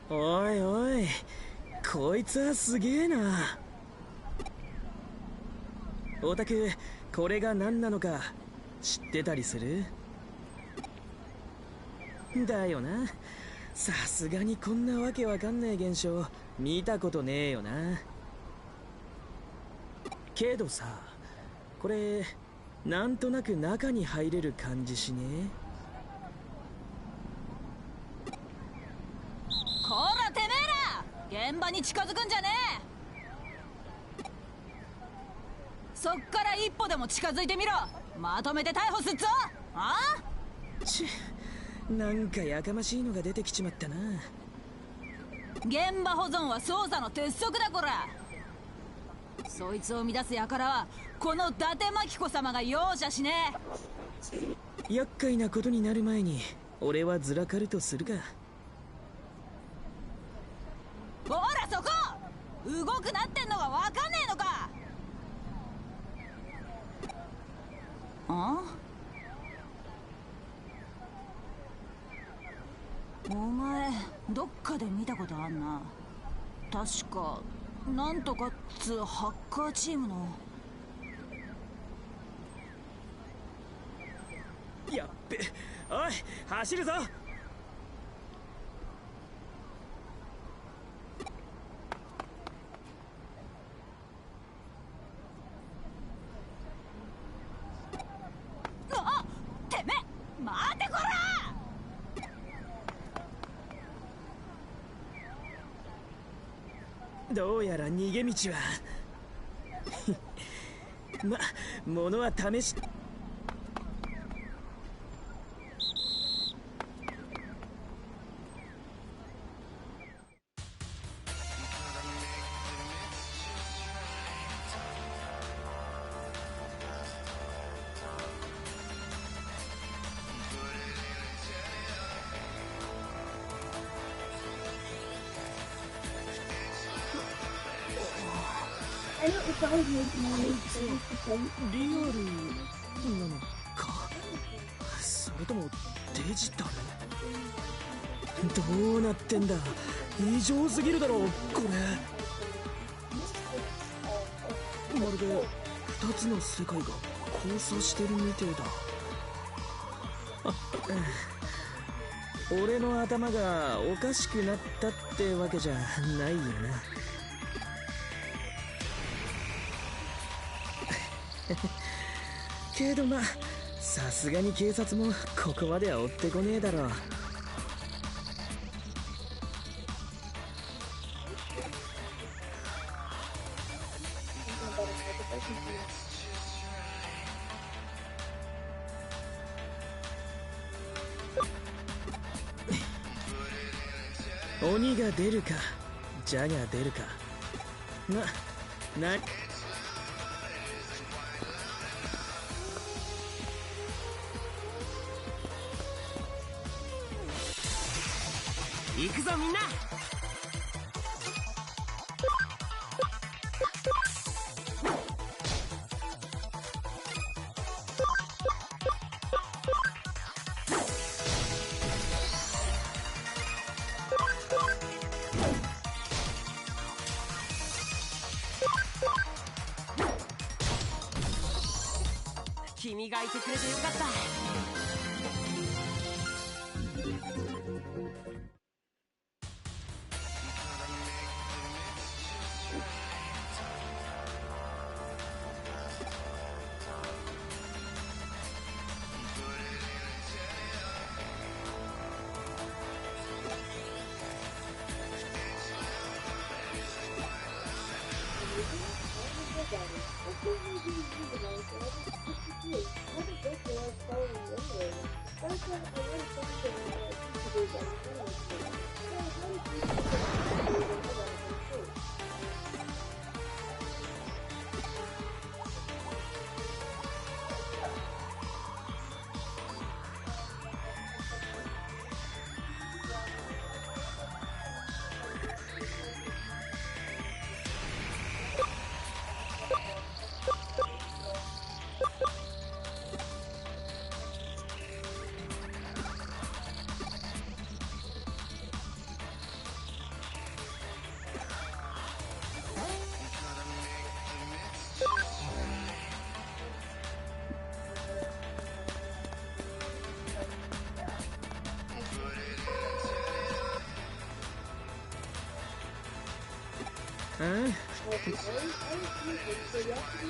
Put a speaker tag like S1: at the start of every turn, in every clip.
S1: おいおい、こいつはすげえな。オタク、これが何なのか知ってたりする？だよな。さすがにこんなわけわかんねえ現象見たことねえよな。けどさ、これなんとなく中に入れる感じしねえ？
S2: こらてめえら、現場に近づくんじゃねえ。そっから一歩でも近づいてみろ。まとめて逮捕すっぞ。ああ？
S1: ち、なんかやかましいのが出てきちまったな。
S2: 現場保存は捜査の鉄則だこら。そいつを乱す輩はこの伊達真紀子様が容赦しね
S1: え。厄介なことになる前に俺はずらかるとするか。
S2: ほらそこ、動くなってんのがわかんねえのか。あ？お前どっかで見たことあんな。確かなんとかっつうハッカーチームの。
S1: やっべ、おい走るぞ。
S2: あ、てめえ待てこら。
S1: どうやら逃げ道はま、物は試し。リアルなのか、それともデジタル？どうなってんだ。異常すぎるだろこれ。まるで2つの世界が交差してるみてえだ。俺の頭がおかしくなったってわけじゃないよな。けどまあ、さすがに警察もここまでは追ってこねえだろう。鬼が出るか蛇が出るかな
S3: 行くぞみんな。君がいてくれてよかった。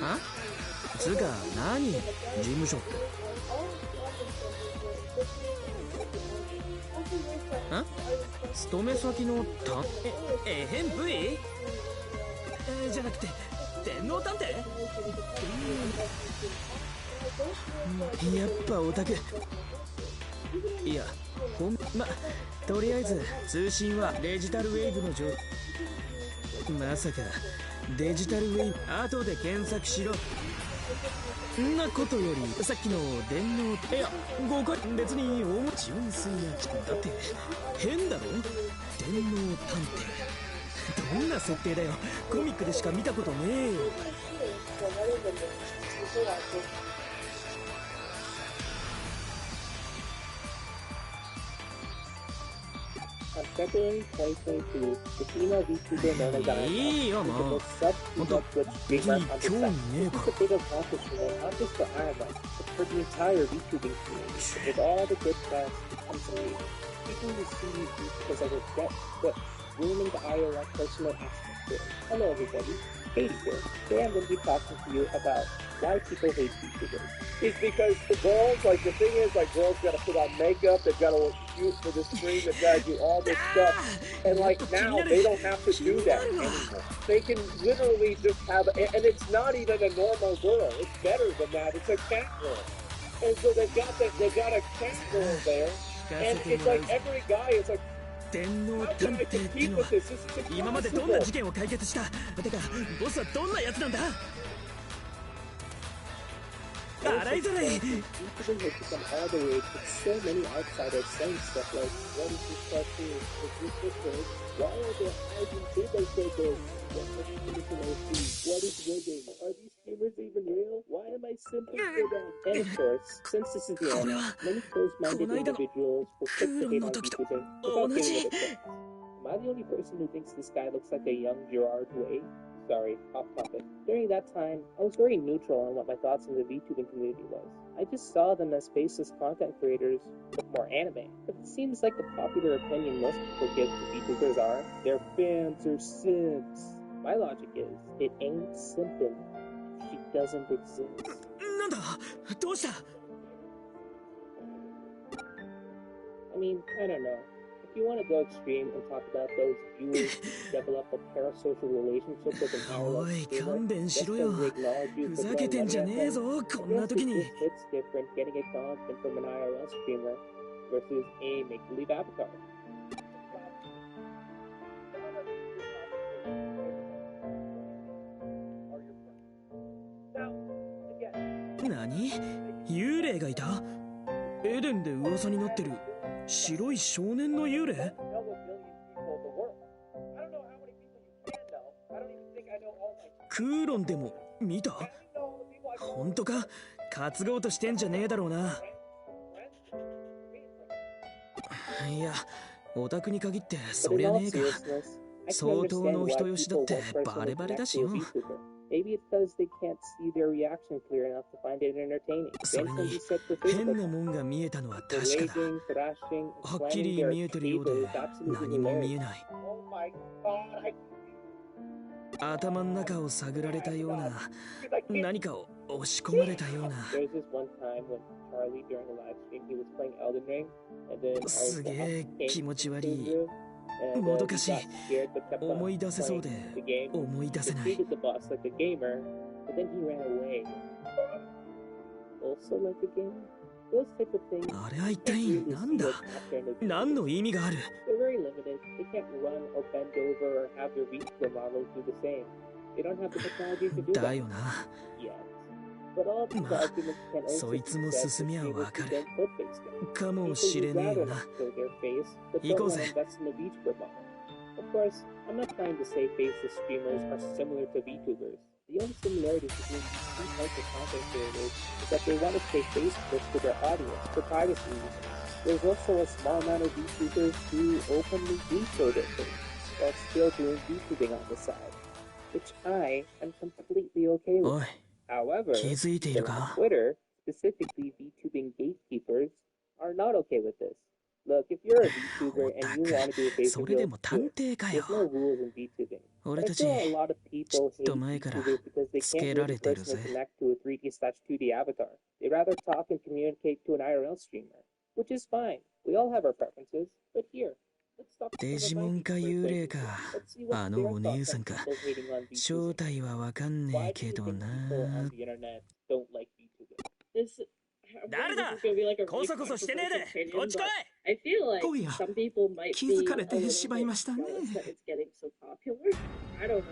S1: あつうか何事務所って勤め先の変部位じゃなくて電脳探偵。やっぱオタク。いやとりあえず通信はデジタルウェーブの情報。まさかデジタルウェイ後で検索しろ。んなことよりさっきの電脳いや誤解別に純粋やだって変だろ電脳探偵。どんな設定だよ。コミックでしか見たことねえよ。いいよもうほんと別に興味ねえから。
S4: ruining the IRL personal aspect here. Hello everybody, Katie here. Today I'm going to be talking to you about why people hate VTubers. It's because the girls, like the thing is, like girls gotta put on makeup, they've gotta look cute for the screen, they've gotta do all this stuff. And like now, they don't have to do that anymore. They can literally just have, and it's not even a normal girl, it's better than that, it's a cat girl. And so they've got a cat girl there, and it's like every guy is like,
S1: 電脳探偵ってのは今までどんな事件を解決した。てかボスはどんなやつなんだ。洗いざらい。
S4: And of course, since this is the end, many close-minded individuals will click the hate on VTubing without giving it a try. Am I the only person who thinks this guy looks like a young Gerard Way? Sorry, off topic. During that time, I was very neutral on what my thoughts on the VTubing community was. I just saw them as faceless content creators with more anime. But it seems like the popular opinion most people give to VTubers are, their fans are simps. My logic is, it ain't simping if she doesn't exist.
S1: なんだどうした
S4: I mean, I don't know. If you want to go extreme and talk about those viewers who develop a parasocial relationship with an IRL
S1: おい
S4: streamer,
S1: 勘弁し
S4: just
S1: ろよ
S4: because they acknowledge you
S1: ふ
S4: for
S1: ざけ
S4: playing
S1: てんじゃ
S4: other
S1: ねえ
S4: FM,
S1: ぞ
S4: I
S1: こんな
S4: guess
S1: 時
S4: it
S1: に
S4: just hits different getting acknowledgement from an IRL streamer versus a make-believe avatar.
S1: 何幽霊がいたエデンで噂になってる白い少年の幽霊クーロンでも見た本当か担ごうとしてんじゃねえだろうないやオタクに限ってそ
S4: But
S1: り
S4: in
S1: ゃ
S4: all
S1: ねえか
S4: seriousness, I can
S1: 相当
S4: understand
S1: の
S4: why
S1: 人よしだ
S4: people
S1: って
S4: won't
S1: バ
S4: personally
S1: レバレだ
S4: connect
S1: し
S4: to
S1: よ
S4: a VTuber. Maybe it's because they can't see their reaction clear enough to find it entertaining.
S1: それ
S4: Then can
S1: に
S4: be said for
S1: 変
S4: Facebook.
S1: なもんが見えたのは
S4: The
S1: 確かだ
S4: raging, thrashing,
S1: は
S4: and
S1: っき
S4: slamming
S1: り
S4: their
S1: 見えてるよう
S4: table
S1: で
S4: is absolutely
S1: 何も見
S4: hilarious.
S1: えない
S4: Oh my god, I
S1: 頭の中を探られたような
S4: I can't.
S1: 何かを押し込まれたような
S4: There was this one time when Charlie during a live stream he was playing Elden Ring, and then our
S1: すげえ
S4: came
S1: 気持ち
S4: to
S1: 悪
S4: his
S1: い
S4: room, and
S1: も
S4: he
S1: ど
S4: got
S1: かしい
S4: scared but kept on
S1: 思い出せそう
S4: playing
S1: で
S4: the game.
S1: 思い出せない
S4: Defeated the boss like a gamer, but then he ran away. Also like a gamer. Those type of things
S1: あれは一
S4: can't
S1: 体
S4: really
S1: なん
S4: see
S1: だ
S4: what's after in the
S1: 何
S4: VTuber.
S1: の意味がある
S4: They're very limited. They can't run or bend over or have their VTuber models do the same. They don't have the technology to do
S1: だ
S4: that
S1: よな
S4: yet. But all these
S1: まあ
S4: arguments can only
S1: そいつも
S4: success
S1: 進み
S4: if
S1: ゃ
S4: streamers
S1: わか
S4: who
S1: る
S4: don't put face cam.
S1: かも
S4: People
S1: しれ
S4: who'd
S1: ねえ
S4: rather
S1: よな
S4: not show their face, but don't
S1: 行こう
S4: want to
S1: ぜ
S4: invest in the VTuber model. Of course, I'm not trying to say faceless streamers are similar to VTubers. The only similarities between these two types of content creators is that they want to stay faceless to their audience for privacy reasons. There's also a small amount of VTubers who openly do show their face while still doing VTubing on the side, which I am completely okay with.
S1: おい
S4: However,
S1: 気づいている
S4: people on
S1: か
S4: Twitter, specifically VTubing gatekeepers, are not okay with this. Look, if you're a VTuber
S1: オタ
S4: and you
S1: ク
S4: want to do a face
S1: それで
S4: reveal,
S1: も探
S4: sure.
S1: 偵かよ
S4: There's no rules in VTubing.
S1: 俺
S4: But I
S1: たち
S4: feel a lot of
S1: ち
S4: people
S1: ょっと
S4: hate
S1: 前から
S4: VTubers because they
S1: つけ
S4: can't
S1: ら
S4: really
S1: れてる
S4: personally
S1: ぜ
S4: connect to a 3D/2D avatar. They rather talk and communicate to an IRL streamer, which is fine. We all have our preferences, but here, let's talk to
S1: デ
S4: some
S1: ジ
S4: of
S1: モ
S4: my
S1: ンか
S4: VTuber
S1: 幽霊か
S4: acquaintances. Let's see what
S1: あ
S4: their
S1: のお
S4: thoughts
S1: 姉
S4: on
S1: さんか
S4: people hating on
S1: 正
S4: VTubing.
S1: 体はわかんね
S4: Why
S1: え
S4: do
S1: け
S4: you
S1: ど
S4: think
S1: な
S4: people on the internet don't like VTubing?
S5: This, I'm
S1: 誰
S5: wondering
S1: だ
S5: if this is gonna be like a
S1: こ
S5: really
S1: そこそしてね
S5: controversial
S1: えでこっ
S5: opinion,
S1: ち来
S5: but
S1: い
S5: I feel like
S6: 今夜
S5: some people might
S6: 気
S5: be
S6: づか
S5: a
S6: れて
S5: little
S6: しまい
S5: bit
S6: ましたね。
S5: jealous that it's getting so popular. I don't know.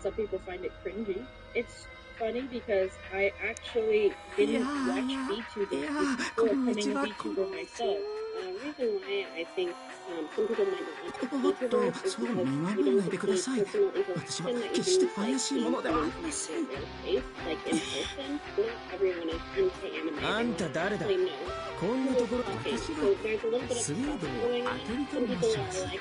S5: Some people find it cringy. It's funny because I actually didn't watch VTubers before becoming a VTuber myself. Reason why I think some people might not
S6: お
S5: like
S6: っと
S5: VTubers is
S6: そう
S5: because
S6: 見
S5: you
S6: 守ら
S5: don't
S6: ないで
S5: get
S6: くだ
S5: the 私
S6: さい。私は
S5: personal information that
S6: 決して
S5: you do
S6: 怪しいものではあり
S5: like
S6: ません。
S5: seeing their face, like in person. Not everyone is into anime.
S1: あんた誰だ
S5: They know.
S1: こんなところ
S5: Okay,
S6: 私
S5: so
S6: は
S5: there's a little bit of
S6: スウェー
S5: talk
S6: デン
S5: going
S6: の
S5: on.
S6: アテリと
S5: Some
S6: 申
S5: people
S6: し
S5: are
S6: ます。
S5: like,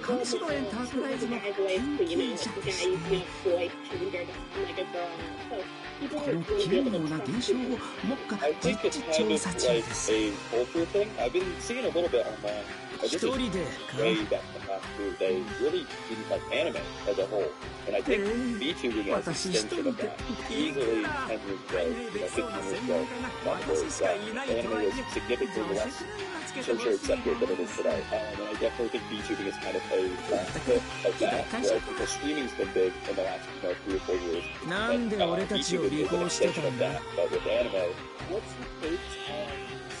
S6: 上白エンタープライズの
S5: guys
S6: 研
S5: always, you
S6: 究
S5: know,
S6: 者
S5: the
S6: で
S5: guy
S6: す
S5: you
S6: ね。
S5: know, boy gender doesn't like a girl. So people
S6: こ
S5: are
S6: の
S5: going to
S6: 奇
S5: be
S6: 妙
S5: able to
S6: な
S5: trust
S6: 現象を
S5: people.
S6: 目下
S7: I
S6: 実
S7: think it's
S6: 地
S7: kind
S6: 調
S7: of
S6: 査中
S7: like
S6: です。
S7: a culture thing. I've been seeing a little bit online.
S1: 一
S7: This is
S1: 人で
S7: way
S1: か
S7: back in the past too. They really didn't like anime as a whole. And I think VTubing has
S6: 私
S7: an
S6: 一
S7: extension
S6: 人
S7: of
S6: で
S7: that.
S6: いい
S7: Easily
S6: か
S7: 10 years
S6: 解
S7: ago,
S6: 明でき
S7: 15 years
S6: そうな
S7: ago,
S6: 専門家が
S7: that
S6: 私しかいないと
S7: anime
S6: はい
S7: was
S6: え
S7: significantly
S6: 常
S7: less
S6: 識なにつけてほ
S7: socially
S6: しい
S7: accepted
S6: も
S7: than
S6: の
S7: it
S6: で
S7: is
S6: す。
S7: today. And I definitely think VTubing has kind of played a bit of that. Where because streaming's been big in the last 3 or 4 years.
S1: なんで俺たちを尾
S7: VTubing is an
S1: 行して
S7: extension
S1: た
S7: of
S1: んだ
S7: that. But with anime,
S4: What's your take on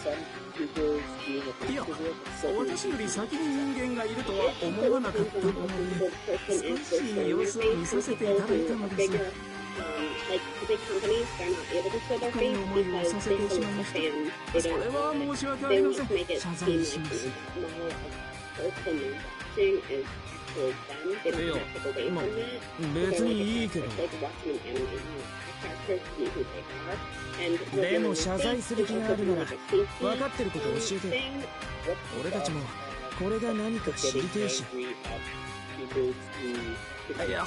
S4: some YouTubers being a
S6: いや
S4: VTuber but still
S6: 私より先に人間がいるとは思わなかったので、少し様子を見させていただいたのです。
S5: Like big companies, they're not able to show their
S6: 深い
S5: face
S6: 思いを
S5: because
S6: させ
S5: they
S6: てし
S5: hold
S6: まい
S5: the
S6: ました。
S5: fan. They
S6: それ
S5: don't.
S6: は申し訳あ
S5: They
S6: りま
S5: want
S6: せ
S5: to
S6: ん。
S5: make it
S6: 謝
S5: seem
S6: 罪し
S5: like
S6: ます。
S5: more of person watching is towards them. They don't
S1: Yo,
S5: have to take away
S1: ma-
S5: from that.
S1: 別にいいけど
S5: It's like watching an anime. Characters see who they are. And
S1: でも謝罪する気があるなら分かってることを教えてよ
S5: thing.
S1: 俺たちもこれが何か知りてえし
S4: angry at YouTubers who
S6: いや、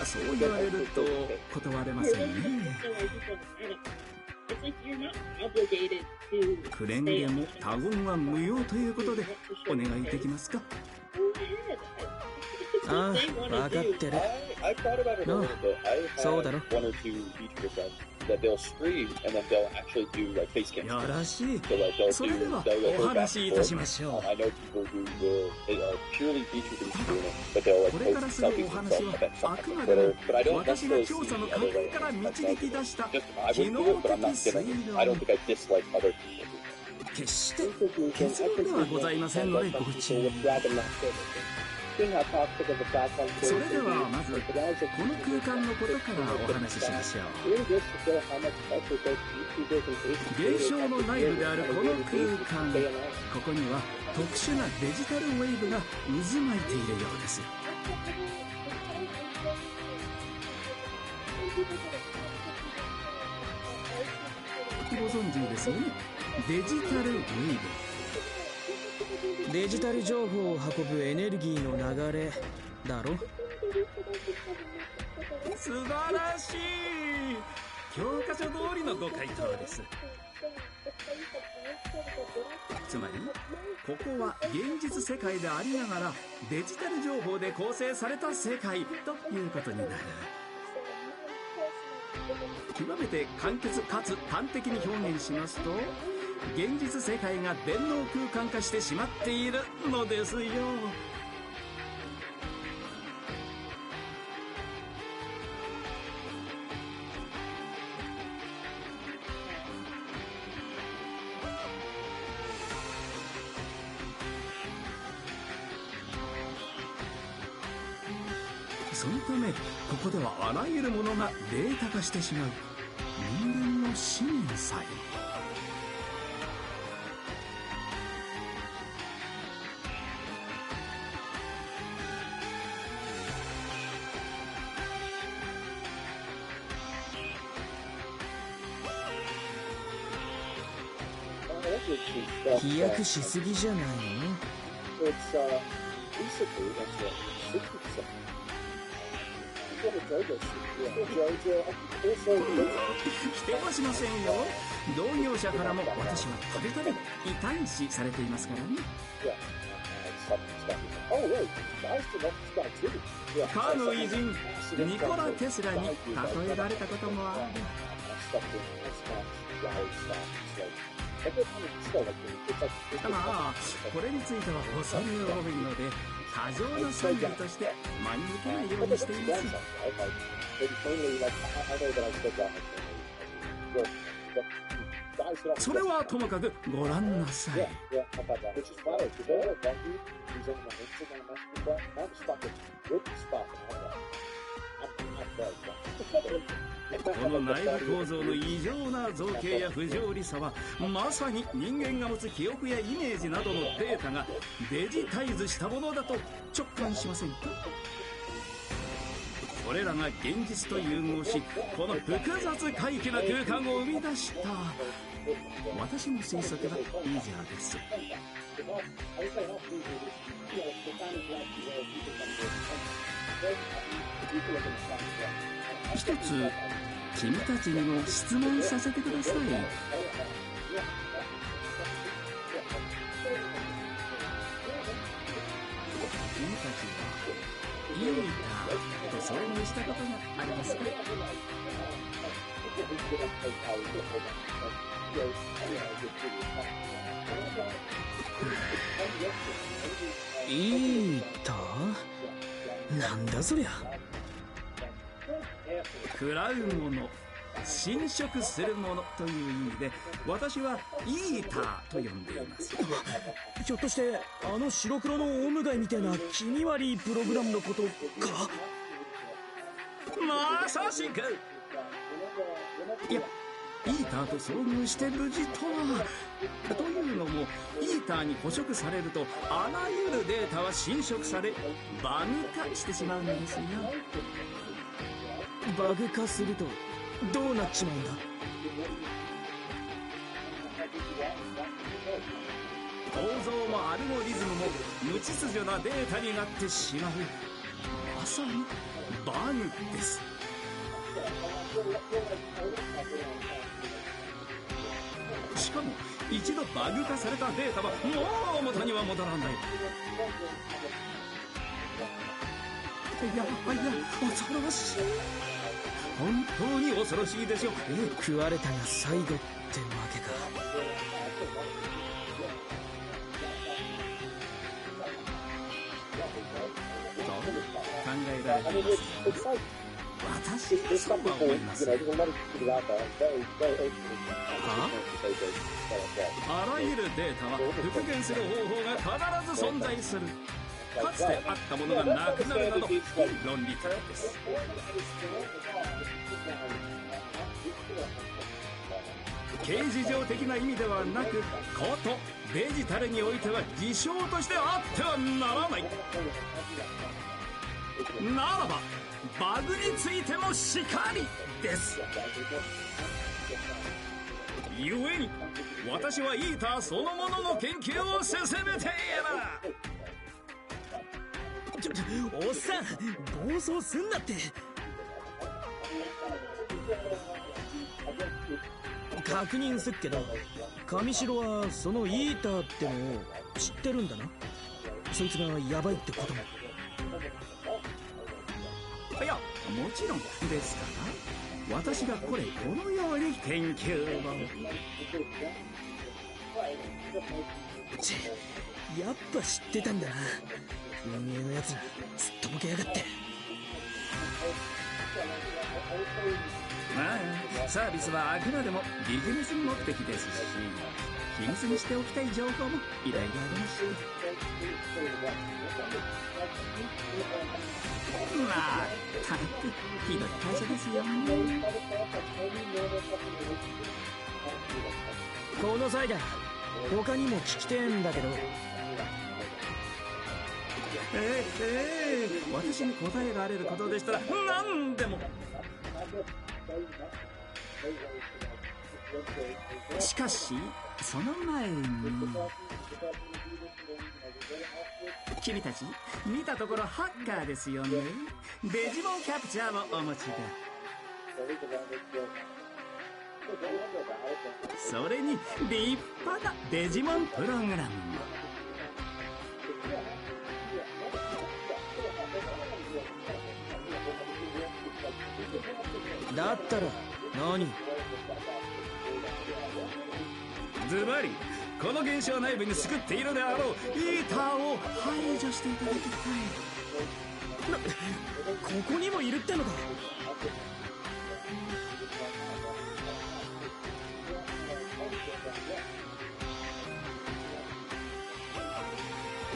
S6: そう言われると断れませんね。クレンゲも他言は無用ということでお願いできますか？
S1: ああ、分かってる。
S7: I've thought about it a little bit. I
S1: そうだ
S7: have
S1: ろ。
S7: one or two VTuber friends that they'll stream and then they'll actually do like face cam.
S1: よろしい。
S7: So like they'll
S1: それでは
S7: they'll
S1: お
S7: go back
S1: 話
S7: and
S1: しいた
S7: forth.
S1: しましょ
S7: I know people who will they are purely VTuber streaming, but they'll
S6: こ
S7: like
S6: れから
S7: post
S6: する
S7: selfies
S6: お
S7: of
S6: 話
S7: themselves
S6: は
S7: and then
S6: あ
S7: stuff
S6: く
S7: on
S6: まで
S7: Twitter.
S6: も
S7: But I don't
S6: 私が
S7: necessarily
S6: 調
S7: see
S6: 査の
S7: the
S6: 過
S7: other
S6: 程
S7: way.
S6: から
S7: Like,
S6: 導き出した
S7: just I
S6: 機
S7: wouldn't
S6: 能
S7: do it, but I'm
S6: 的
S7: not gonna.
S6: 推
S7: I don't
S6: 論。
S7: think I dislike other people.
S6: 決して結論ではございませんのでご注意。
S4: Seeing how toxic of a platform
S6: それではまずこの空間のことからお話ししましょう。
S4: really goes to show how much pressure both YouTubers and
S6: 現象の内部であるこの空間、
S4: stay alive.
S6: ここには特殊なデジタルウェーブが渦巻いているようです。ご存知ですよね、デジタルウェーブ。
S1: デジタル情報を運ぶエネルギーの流れだろ。
S6: 素晴らしい。教科書通りのご回答です。つまりここは現実世界でありながらデジタル情報で構成された世界ということになる。極めて簡潔かつ端的に表現しますと、現実世界が電脳空間化してしまっているのですよ。そのためここではあらゆるものがデータ化してしまう人間の思念さえ。
S1: 飛躍しすぎじゃないの？
S4: It's basically that's what 60%. Also
S6: 否定はしませんよ。同業者からも私はたびたび異端視されていますからね。
S4: Oh wait, I still love this guy too. Yeah.
S6: かの偉人ニコラ・テスラに例えられたこともある。まあこれについては恐れ多いので過剰な賛美として真に受けないようにしています。それはともかくご覧なさい。この内部構造の異常な造形や不条理さはまさに人間が持つ記憶やイメージなどのデータがデジタイズしたものだと直感しませんか？これらが現実と融合しこの複雑怪奇な空間を生み出した私の推測は以上です。一つ君たちにも質問させてください。君たちはいいかと遭遇したことがありますか？
S1: いいた？なんだそりゃ。
S6: 食らうもの、侵食するものという意味で私はイーターと呼んでいます。
S1: ひょっとしてあの白黒のオウムガイみたいな気味悪いプログラムのことか？
S6: まさしく。いやイーターと遭遇して無事とは。というのもイーターに捕食されるとあらゆるデータは侵食されバグ化してしまうのですよ。
S1: バグ化するとどうなっちまうんだ？
S6: 構造もアルゴリズムも無秩序なデータになってしまう。まさにバグです。しかも一度バグ化されたデータはもう元には戻らない。いや恐ろしい。本当に恐ろしいでしょ。
S1: 食われたが最後ってわけか。
S6: 考えられていますが、私はそうは思います。あらゆるデータは復元する方法が必ず存在する。かつてあったものがなくなるなど非論理的です。形而上的な意味ではなく、ことデジタルにおいては事象としてあってはならない。ならばバグについてもしかりです。ゆえに私はイーターそのものの研究を進めている。
S1: おっさん、暴走すんなって。確認すっけど、上白はそのイーターってのを知ってるんだな。そいつがヤバいってことも。
S6: いや、もちろんですから、私がこのように研究を。
S1: やっぱ知ってたんだな。運営のやつらすっとぼけやがって。
S6: まあサービスはあくまでもビジネス目的ですし、秘密にしておきたい情報もいろいろありますし。まったくひどい会社ですよね。
S1: この際だ、他にも聞きてえんだけど。
S6: 私に答えられることでしたら何でも。しかしその前に、君たち見たところハッカーですよね。デジモンキャプチャーもお持ちだ。それに立派なデジモンプログラムも。
S1: だったら何？
S6: ズバリこの現象内部に救っているであろうイーターを排除していただきたい。
S1: ここにもいるってのか。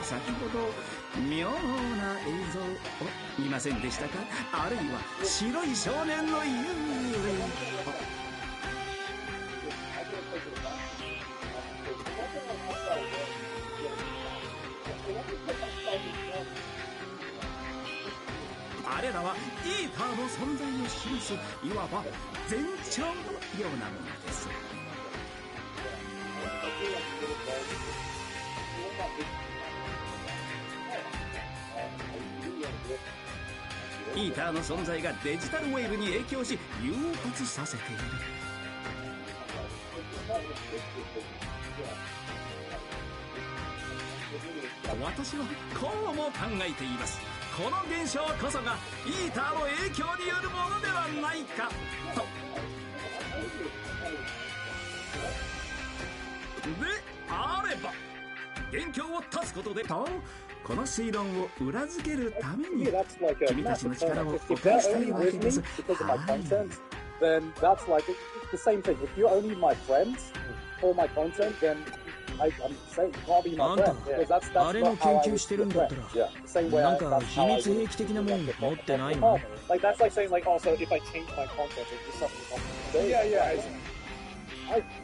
S6: 先ほど妙な映像を見ませんでしたか？あるいは白い少年の幽霊。あれらはイーターの存在を示すいわば前兆のようなものです。イーターの存在がデジタルウェーブに影響し誘発させている。私はこうも考えています。この現象こそがイーターの影響によるものではないかと。であれば元凶を断つことでと、この推論を裏付けるために君たちの力をお借りしたいわけです。
S4: Then that's like the same thing. If you only my friends for my content, then I'm saying you can't be my friend. Because that's
S1: あれの研究してるんだったら、なんか秘密兵器的なもん持ってないの？
S4: Like that's like saying like also if I change my content, it's just something. Yeah.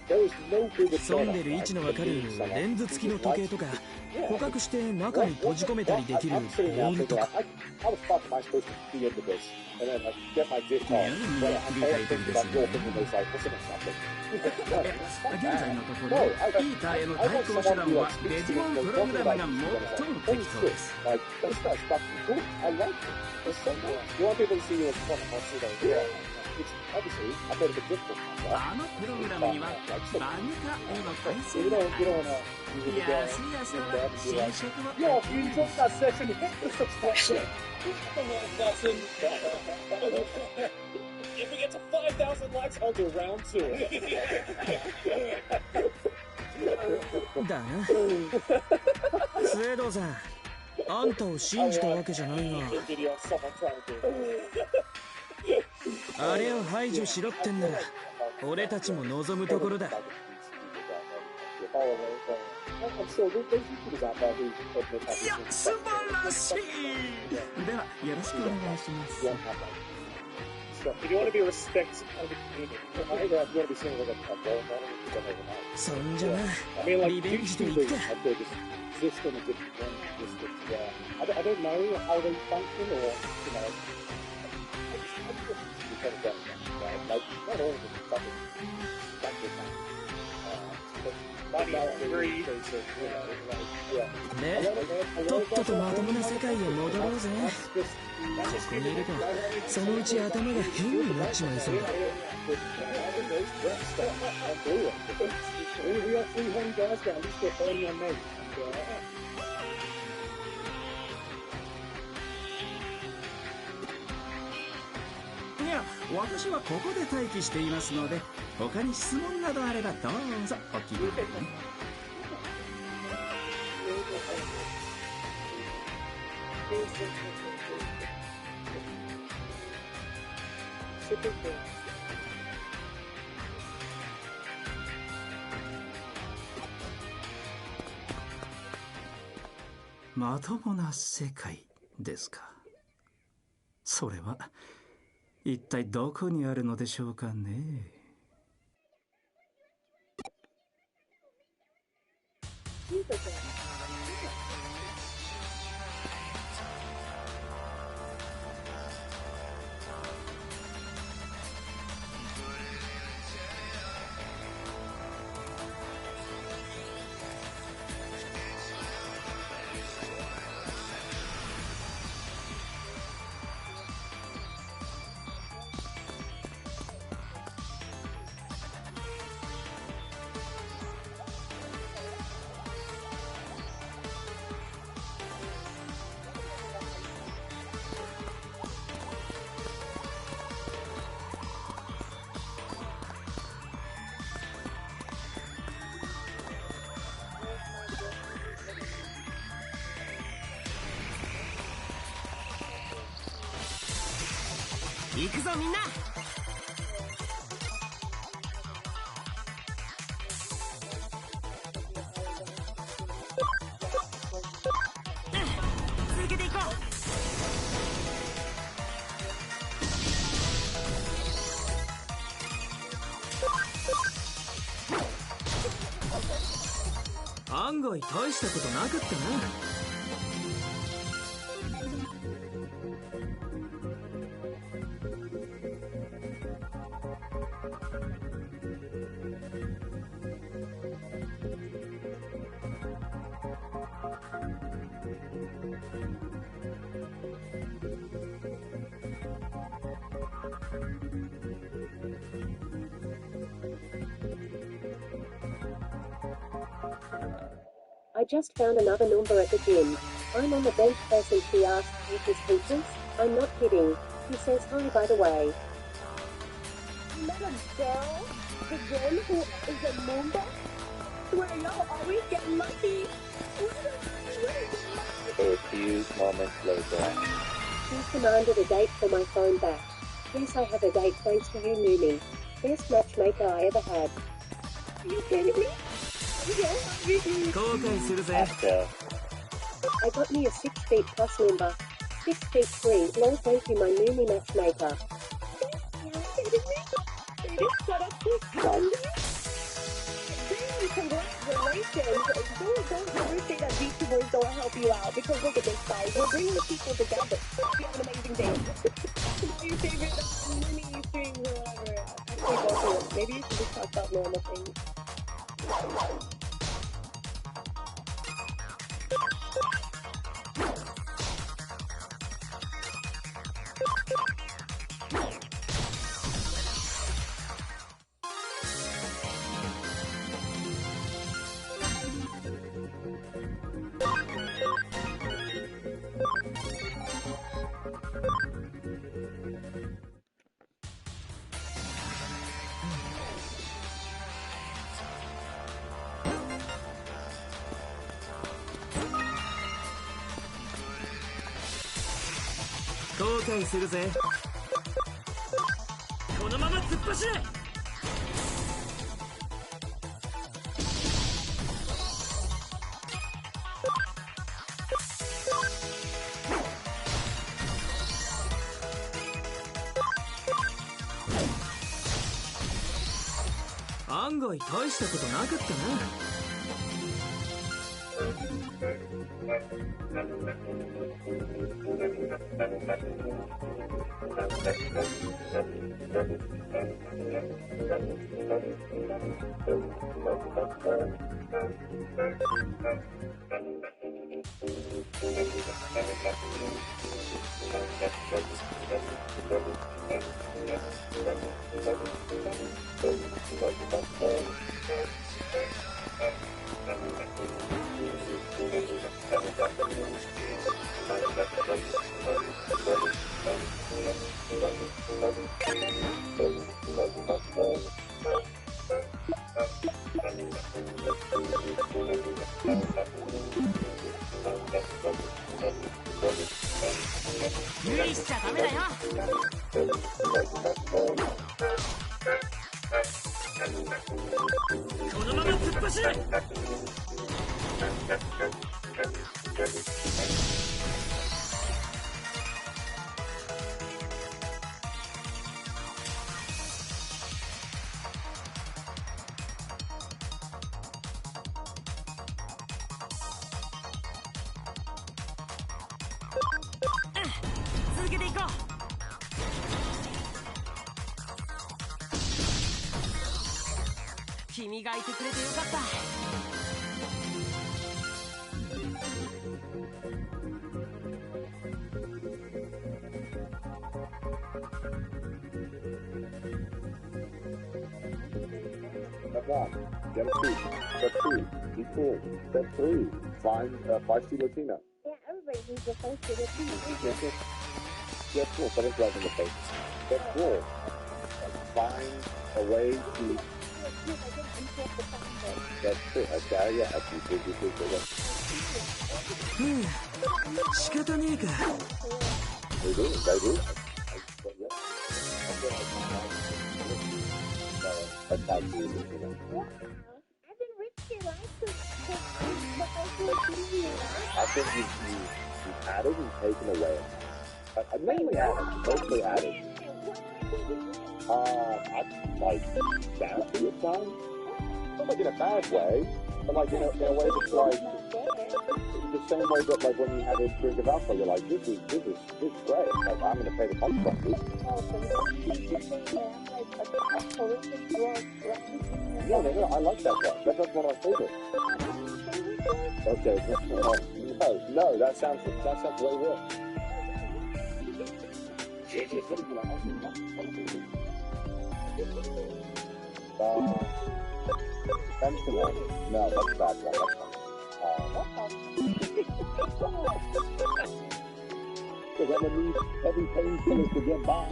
S7: there is no bigger
S1: 潜んで
S7: product
S1: る位置のわかる
S7: like
S1: レンズ付きの時計とか、捕獲して中に閉じ込めたりできる
S7: I'm sitting
S1: ボ
S7: now
S1: ールと
S7: thinking,
S1: か。
S7: how the fuck am I supposed to be into this? And then like get my gift card. But I think about your thinking is like, listen to something.
S6: 現在のところイーターへの対抗手段はデジモンプログラムが最も適当です。
S7: Like, this guy's fucking cool. I like it. It's so nice. You want people to see you as fun and see that, yeah. It's obviously a bit of a difficult one.
S6: あのプログラムにはバグかへの耐
S7: You
S6: 性が
S7: don't,
S6: あ
S7: you
S6: り
S7: don't
S6: ます。
S7: use it
S6: い
S7: again.
S6: やすやすは新色を
S7: Yo, if you took that session, hit the subscription. Button. If we get to 5,000 likes, I'll do round 2.
S1: だな。スウェードさん、あんたを信じたわけじゃないが、
S7: Video of someone trying to do it.
S1: あれを排除しろってんなら、俺たちも望むところだ。
S7: I'm still, there's YouTubers out there who admit that
S6: いや素晴らしい。ではよろしくお願いします。
S7: If you want to be respected of the community, if you want to be seen as like a role model, you don't overnight.
S1: そんじゃな、
S7: I mean, like
S1: リベンジと言っ
S7: YouTubers,
S1: て。
S7: like they just exist in a different one, existence where I don't know how they function or, you know, I just kind of get it, right? Like, not all of them are fucking like this, but money is free, so, you know, like, yeah.
S1: ね、とっととまともな世界へ戻ろうぜ。ここにいると、そのうち頭が変になっちまいそうだ。
S7: We are 300 guys down, just get burning on me.
S6: いや私はここで待機していますので他に質問などあればどうぞお気軽に。 まともな世界ですか。それは一体どこにあるのでしょうかね。
S3: 行くぞみんな。続けていこ
S1: う。案外大したことなかったな。
S8: I just found another number at the gym. I'm on the bench press and she asked, "You his teachers?" I'm not kidding. He says hi by the way.
S9: Met a girl again who is a member? Swear y'all always get lucky.
S7: A few moments later.
S8: She's demanded a date for my phone back. Yes, I have a date thanks to you, Numi. Best matchmaker I ever had.
S9: Are you kidding me?
S1: 後悔するぜ。
S8: I got me a 6 feet plus member. 6 feet 3. Lol, thank you, my Numi matchmaker.
S9: Are you kidding me? They just set up this Sunday? congratulations. Don't ever say that VTubers don't help you out, because look at this, guys. We're bringing people together. You have an amazing day. Your favorite mini streams or whatever. Actually, go through it. Maybe you should just talk about normal things.
S3: 後悔するぜ。このまま突っ走れ。案外大したことなかったな。無理しちゃダメだよ。このまま突っ走れ。続けていこう。君がいてくれてよかった。
S7: Step 1, get a seat. Step 2, be cool. Step 3, find C Latina.
S9: Yeah, everybody needs a first to the team.
S7: Step 4, put his love in the face. Step 4, find a way to... That's it. Okay, yeah, actually, good.
S3: 仕方ねえか。
S7: They do. That's how you do it.
S9: I've been risking life to
S7: I think you've added and taken away. Mainly added. Mostly added. I like bouncy at times. Not like in a bad way, but like in a way that's like the same way that like when you have a drink of alcohol, you're like, this is great. Like I'm gonna pay the consequences. No, I like that one. That's one of my favorites. Okay, no, that sounds way worse. Sentinel. No, that's bad one. Because I'm gonna need heavy painkillers to get by.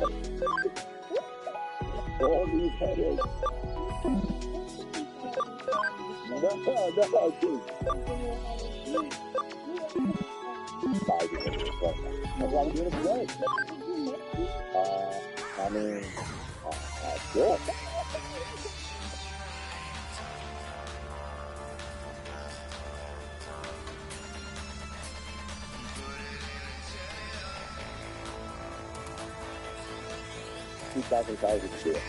S7: All these headaches. No, dude. That's why I'm doing it today. I mean, sure. $2,000 a year.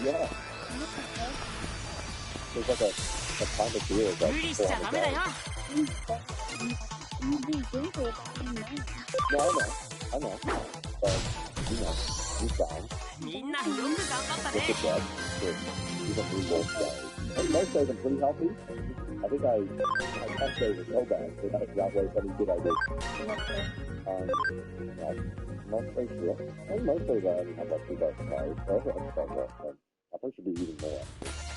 S7: Yeah. there's like a kind of beer that's
S3: 無理しちゃダメだよ。
S7: No, I know. But, you know, you sound.
S3: みんなよく頑張った
S7: With
S3: ね
S7: the。blood, he's a new wolf guy. And most days I'm pretty healthy. I think I can't say it's so bad, so that way any good I did. Yeah, most days, yeah. And most days I only have like 2,000 calories, so I exercise less, but I probably should be eating more. I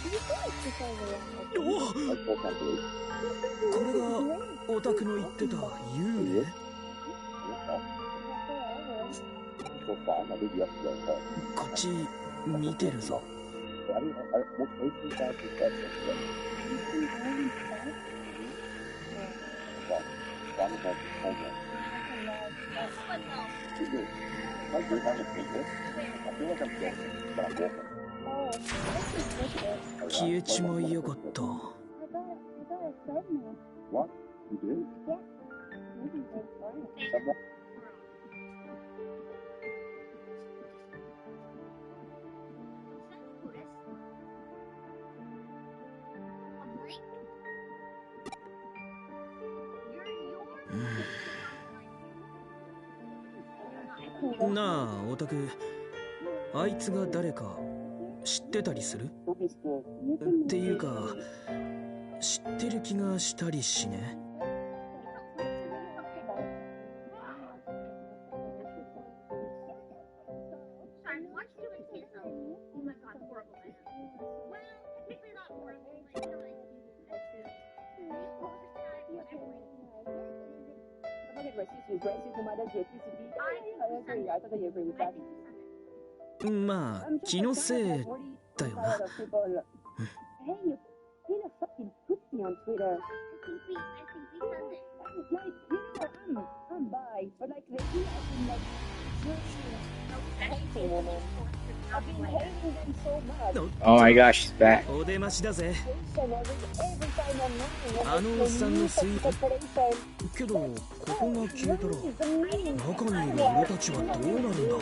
S7: still can't believe.
S1: これがオタクの言ってた幽霊？
S7: So fun, I did yesterday, but
S1: こっち見てるぞ。
S7: I didn't, what's 18,000 steps yesterday? Well, I'm about to home run. I do have a finger. I feel like I'm joking, but I'm walking.
S1: 消えちまいやがった。
S7: What? You did? Someone?
S1: Hmm. なあ、オタク。あいつが誰か知ってたりする？っていうか、知ってる気がしたりしね。 まあ、気のせいだよな。
S10: Oh my gosh, she's back.
S1: お出ましだぜ。あのおっさんの推理けど、ここが消えたら中にいる俺たちはどうなるんだ？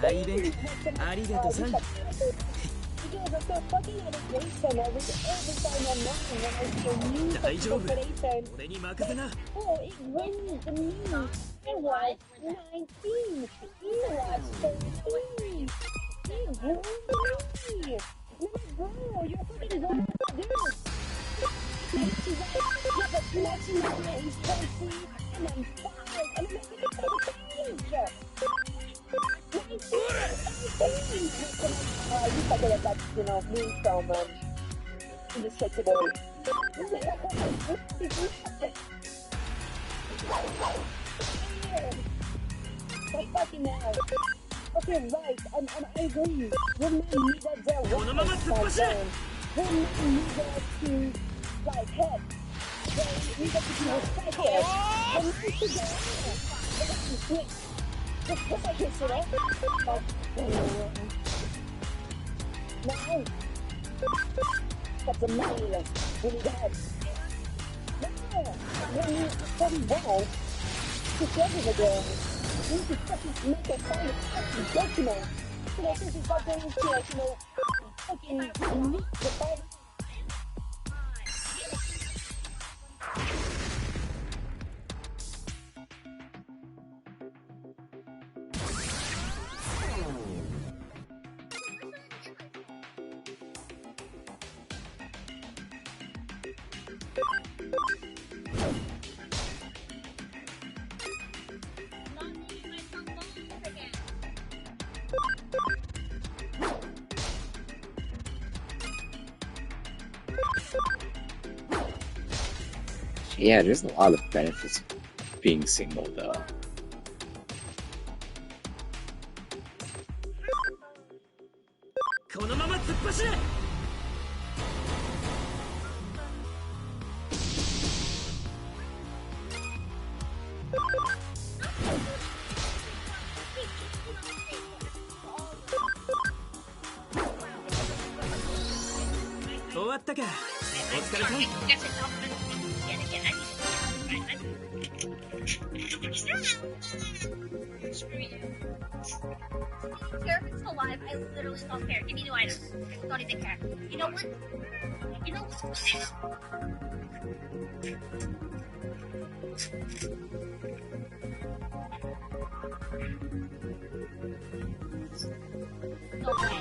S1: 大弁ありがとさん。 大丈夫。俺に任せな。
S9: You know, me from indestructible. But fucking hell. Okay, right, and I agree. Women needed their work done. Women needed to, like, head. They needed to be respected. They needed to go on. They had to switch. Just like this, you know? Now, that's a male. We need a head. No, when you study well, together with them, you need to fucking make a fine fucking document. You know, since it's not going to, like, you know, fucking meet the fine.
S10: Yeah, there's a lot of benefits of being single, though.
S1: 終わったか。お疲れさん。
S11: Screw you. I don't care if it's alive. I literally don't care. Give me new items. I don't even care. You know what? You know what? No way.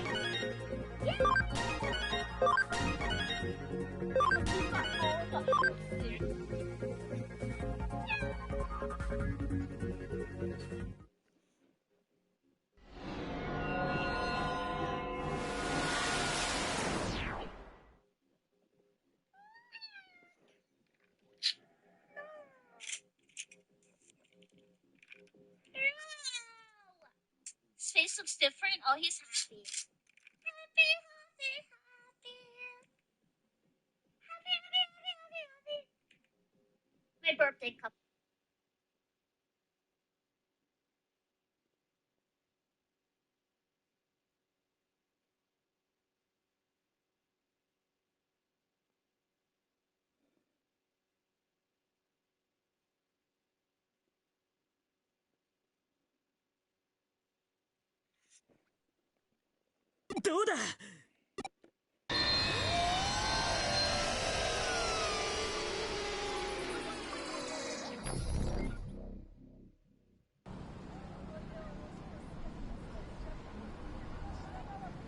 S11: His face looks different. Oh, he's happy. Happy, happy, happy. Happy, happy, happy, happy, happy. My birthday cup.
S1: どうだ。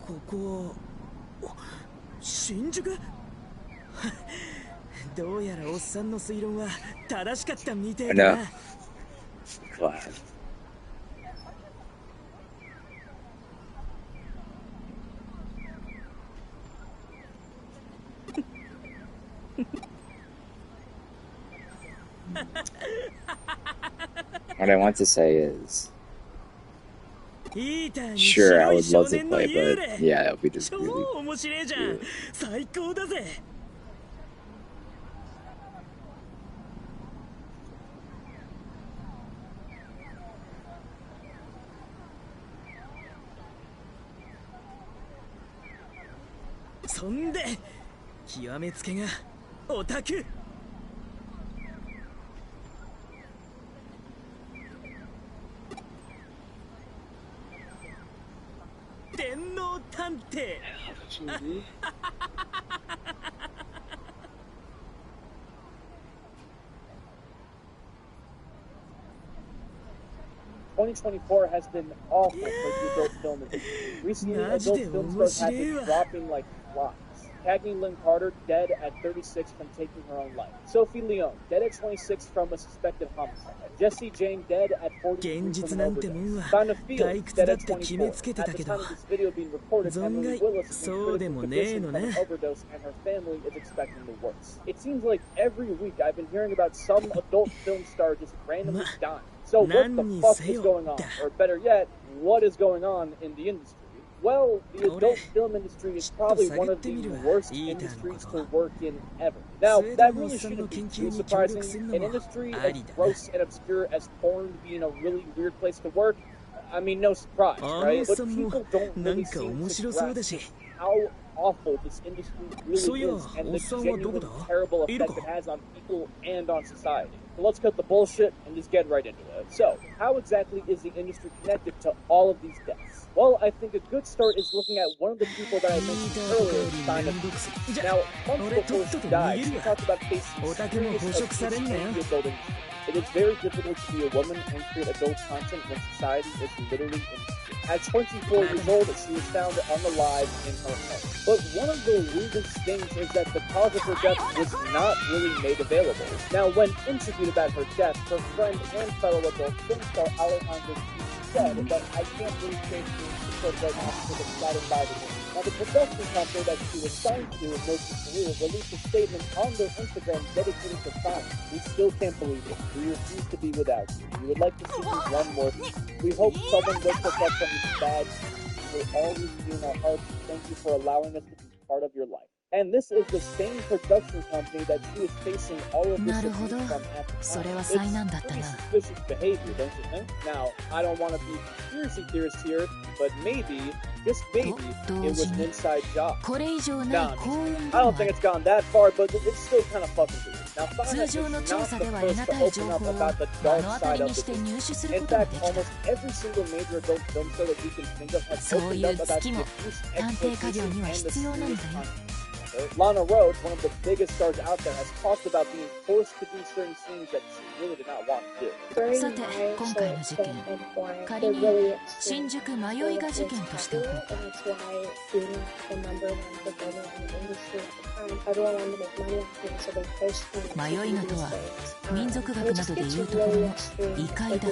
S1: ここは新宿？どうやらおっさんの推論は正しかったみてえだな。
S10: What I want to say is, sure, I would love to play, but yeah, we just really do it.
S1: 最高だぜ。そんで極めつけがオタク。電脳探偵。
S4: 2024 has been awful for the adult film industry. Recently, adult film stars have been dropping like flies. Tagging Lynn Carter dead at 36 from taking her own life. Sophie Leone dead at 26 from a suspected homicide. Jessie Jane dead at 43 from an overdose. Donna Fields dead at 24. At the time of this video being recorded, Emily Willis is in critical condition from an overdose, and her family is expecting the worst. It seems like every week I've been hearing about some adult film star just randomly dying. So what the fuck is going on? Or better yet, what is going on in the industry? Well, the adult film industry is probably one of the worst industries to work in ever. Now, that really shouldn't be too surprising. An industry as gross and obscure as porn being a really weird place to work, I mean, no surprise, right? But people don't really seem to grasp how awful this industry really is and the genuine terrible effect it has on people and on society. So let's cut the bullshit and just get right into it. So, how exactly is the industry connected to all of these deaths? Well, I think a good start is looking at one of the people that I mentioned earlier, Simon. Now, months before she died, she talked about facing serious abuse in the adult industry. It is very difficult to be a woman and create adult content when society is literally insecure. At 24 years old, she was found unalive in her home. But one of the weirdest things is that the cause of her death was not really made available. Now, when interviewed about her death, her friend and fellow adult film star Alejandro said that I can't really say things because right now because I'm flattered by the name. Now, the production company that she was signed to in Mercy's career released a statement on their Instagram dedicated to Simon. We still can't believe it. We refuse to be without you. We would like to see you one more time. We hope someone wakes us up from this bad. We will always be in our hearts. Thank you for allowing us to be part of your life. And this is the same production company that she was facing all of this abuse from at the time.
S2: それは
S4: It's
S2: 災難だった
S4: pretty
S2: な。
S4: suspicious behavior, don't you think? Now, I don't want to be conspiracy theorist here, but maybe, just maybe, it was an inside job.
S2: これ以上ない
S4: Now,
S2: 幸運で
S4: I
S2: も
S4: don't
S2: あ
S4: think
S2: る。
S4: it's gone that far, but it's still kind of fucking weird. Now, Finance is
S2: 通常の
S4: not
S2: 調査
S4: the
S2: では
S4: first
S2: 得
S4: to
S2: 難い
S4: open
S2: 情
S4: up
S2: 報を
S4: about the
S2: 目
S4: dark
S2: の当た
S4: side
S2: り
S4: of
S2: にして
S4: the
S2: 入手する
S4: In
S2: ことが
S4: fact,
S2: できた。
S4: almost every single major adult film star that you can think of has
S2: そう
S4: opened
S2: いう
S4: up about
S2: 月
S4: the
S2: も
S4: abuse,
S2: 探偵家業
S4: exploitation,
S2: には
S4: and the
S2: 必要なん
S4: serious
S2: だよ。
S4: content. Lana Rhoades, one of the biggest stars out there, has talked about being forced to do certain scenes that she really did not want to do.
S2: さて、今回の事件、仮に新宿迷いが事件としておこう。迷いがとは、民族学などでいうところの異界だ。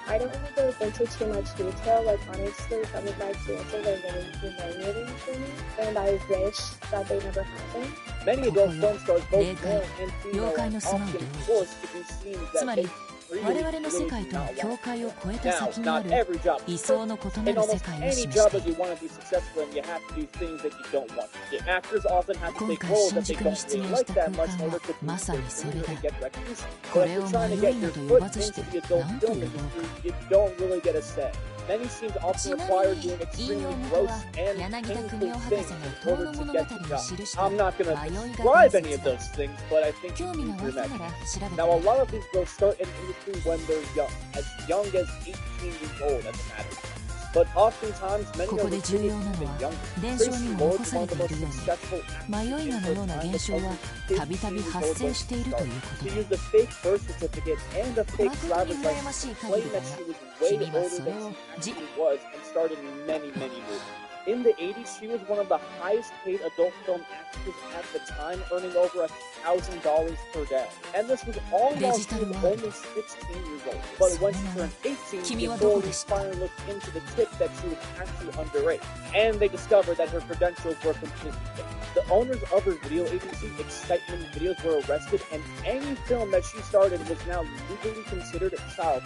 S9: I don't want to go into too much detail, like honestly, I would like to answer they're really humiliating for me, and I wish that they never happened.
S4: Many adult film stars, both male and
S2: 妖
S4: female,
S2: 怪
S4: are
S2: の住まう
S4: often
S2: 領域。
S4: forced to do scenes
S2: つま
S4: that
S2: り
S4: they
S2: 我
S4: really,
S2: 々の世
S4: really
S2: 界
S4: do
S2: との
S4: not
S2: 境
S4: want.
S2: 界を越えた
S4: Now,
S2: 先に
S4: not
S2: ある
S4: every job.
S2: 理想の異な
S4: In
S2: る世
S4: almost
S2: 界を
S4: any
S2: 示し
S4: job
S2: て
S4: that
S2: い
S4: you
S2: る。
S4: want to be successful in, you have to do things that you don't want to do. Actors often have to
S2: 今
S4: take
S2: 回
S4: roles
S2: 新
S4: that they
S2: 宿
S4: don't
S2: に出
S4: really
S2: 現し
S4: like
S2: た
S4: that
S2: 空
S4: much in
S2: 間
S4: order
S2: は
S4: to
S2: ま
S4: boost
S2: さ
S4: their
S2: にそれ
S4: career
S2: だ。
S4: and get recognition.
S2: こ
S4: But
S2: れ
S4: if
S2: を
S4: you're trying to
S2: 迷
S4: get
S2: い
S4: your
S2: なと呼
S4: foot
S2: ばずして
S4: into the adult
S2: 何と
S4: film
S2: 呼ぼう
S4: industry,
S2: か。
S4: you don't really get a say. Many scenes often
S2: ちな
S4: require
S2: み
S4: doing
S2: に引
S4: extremely
S2: 用元
S4: gross
S2: は
S4: and
S2: 柳田邦
S4: painful
S2: 夫博
S4: things
S2: 士が
S4: in
S2: 遠
S4: order
S2: の
S4: to
S2: 物語
S4: get
S2: に
S4: the
S2: 記
S4: job.
S2: した
S4: I'm not going to
S2: 迷いが
S4: describe
S2: 伝
S4: any of
S2: 説だ。
S4: those things, but I think
S2: 興
S4: you
S2: 味
S4: can
S2: が湧いた
S4: imagine.
S2: なら調べて
S4: Now, a
S2: み
S4: lot of these girls start in the industry when they're young as 18 years old, as a matter of fact. But oftentimes, many
S2: こ
S4: are
S2: こで重
S4: recruited
S2: 要なの
S4: even
S2: は
S4: younger.
S2: 伝承に
S4: Tracy
S2: も
S4: Lord
S2: 残
S4: is
S2: さ
S4: one
S2: れ
S4: of
S2: て
S4: the
S2: い
S4: most
S2: るよう
S4: successful
S2: に、
S4: actors
S2: 迷い
S4: in
S2: がの
S4: her
S2: ような
S4: time,
S2: 現象
S4: but
S2: は
S4: only
S2: たびたび
S4: 15 years
S2: 発
S4: old
S2: 生
S4: when
S2: して
S4: she
S2: いるという
S4: started.
S2: こと
S4: She
S2: だ。
S4: used a fake birth certificate and a fake
S2: 誠に
S4: driver's
S2: 羨
S4: license
S2: ましい
S4: to
S2: 限
S4: claim
S2: りだ
S4: that
S2: が、
S4: she was way
S2: 君は
S4: older
S2: それ
S4: than
S2: を
S4: she actually was and starred in many, many movies. In the 80s, she was one of the highest paid adult film actresses at the time, earning over $1,000 per day. And this was all while she was only 16 years old. But when she turned 18, the authorities finally looked into the tip that she was actually underage. And they discovered that her credentials were completely fake. The owners of her video agency, Excitement Videos, were arrested, and any film that she starred in was now legally considered child.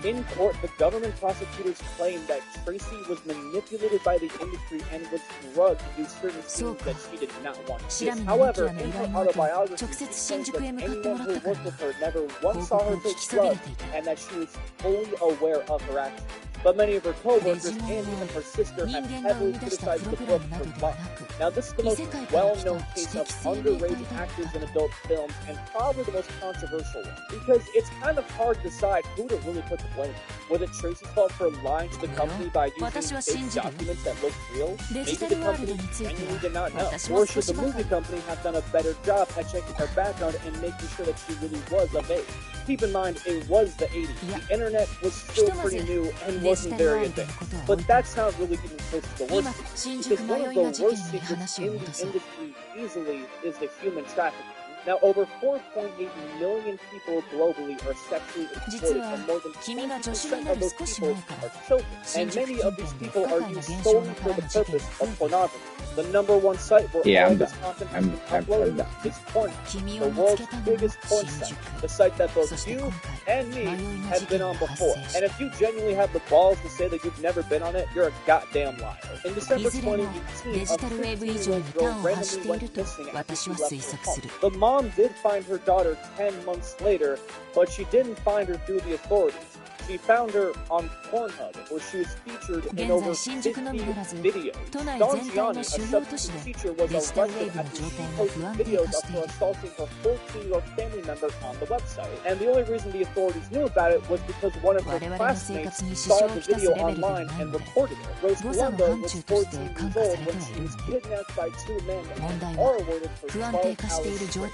S4: In court, the government prosecutors claimed that Tracy was manipulated by the industry and was drugged to do certain scenes that she did not want to do. However, in her autobiography, she claims that anyone who worked with her never once saw her take drugs and that she was fully aware of her actions. But many of her co-workers and even her sister have heavily criticized the book for months. Now, this is the most well-known case of underrated actors in adult films and probably the most controversial one, because it's kind of hard to decide who to really put the blame on. Was it Tracy's fault for lying to the company by using fake documents that looked real? Maybe the company genuinely did not know. Or should the movie company have done a better job at checking her background and making sure that she really was of age? Keep in mind, it was the 80s. The internet was still pretty new and wasn't very advanced. But that's not really even close to the worst thing, because one of the worst secrets in the industry easily is the human trafficking. Now, over 4.8 million people globally are sexually exploited, and more than 20% of those people are children. And many of these people are used solely for the purpose of pornography. The #1 site where all this content has been uploaded is Pornhub, the world's biggest porn site, the site that both you and me have been on before. And if you genuinely have the balls to say that you've never been on it, you're a goddamn liar. In December 2018, a 15-year-old girl randomly went missing after she left her home. The mom did find her daughter 10 months later, but she didn't find her through the authorities. She found her on Pornhub, where she was featured in over 50 videos. Don Gianni, a substitute teacher, was arrested after she posted videos of her assaulting her 14-year-old family member on the website. And the only reason the authorities knew about it was because one of her classmates saw the video online and reported it. Rose Colombo was 14 years old when she was kidnapped by two men and R-worded for 12 hours.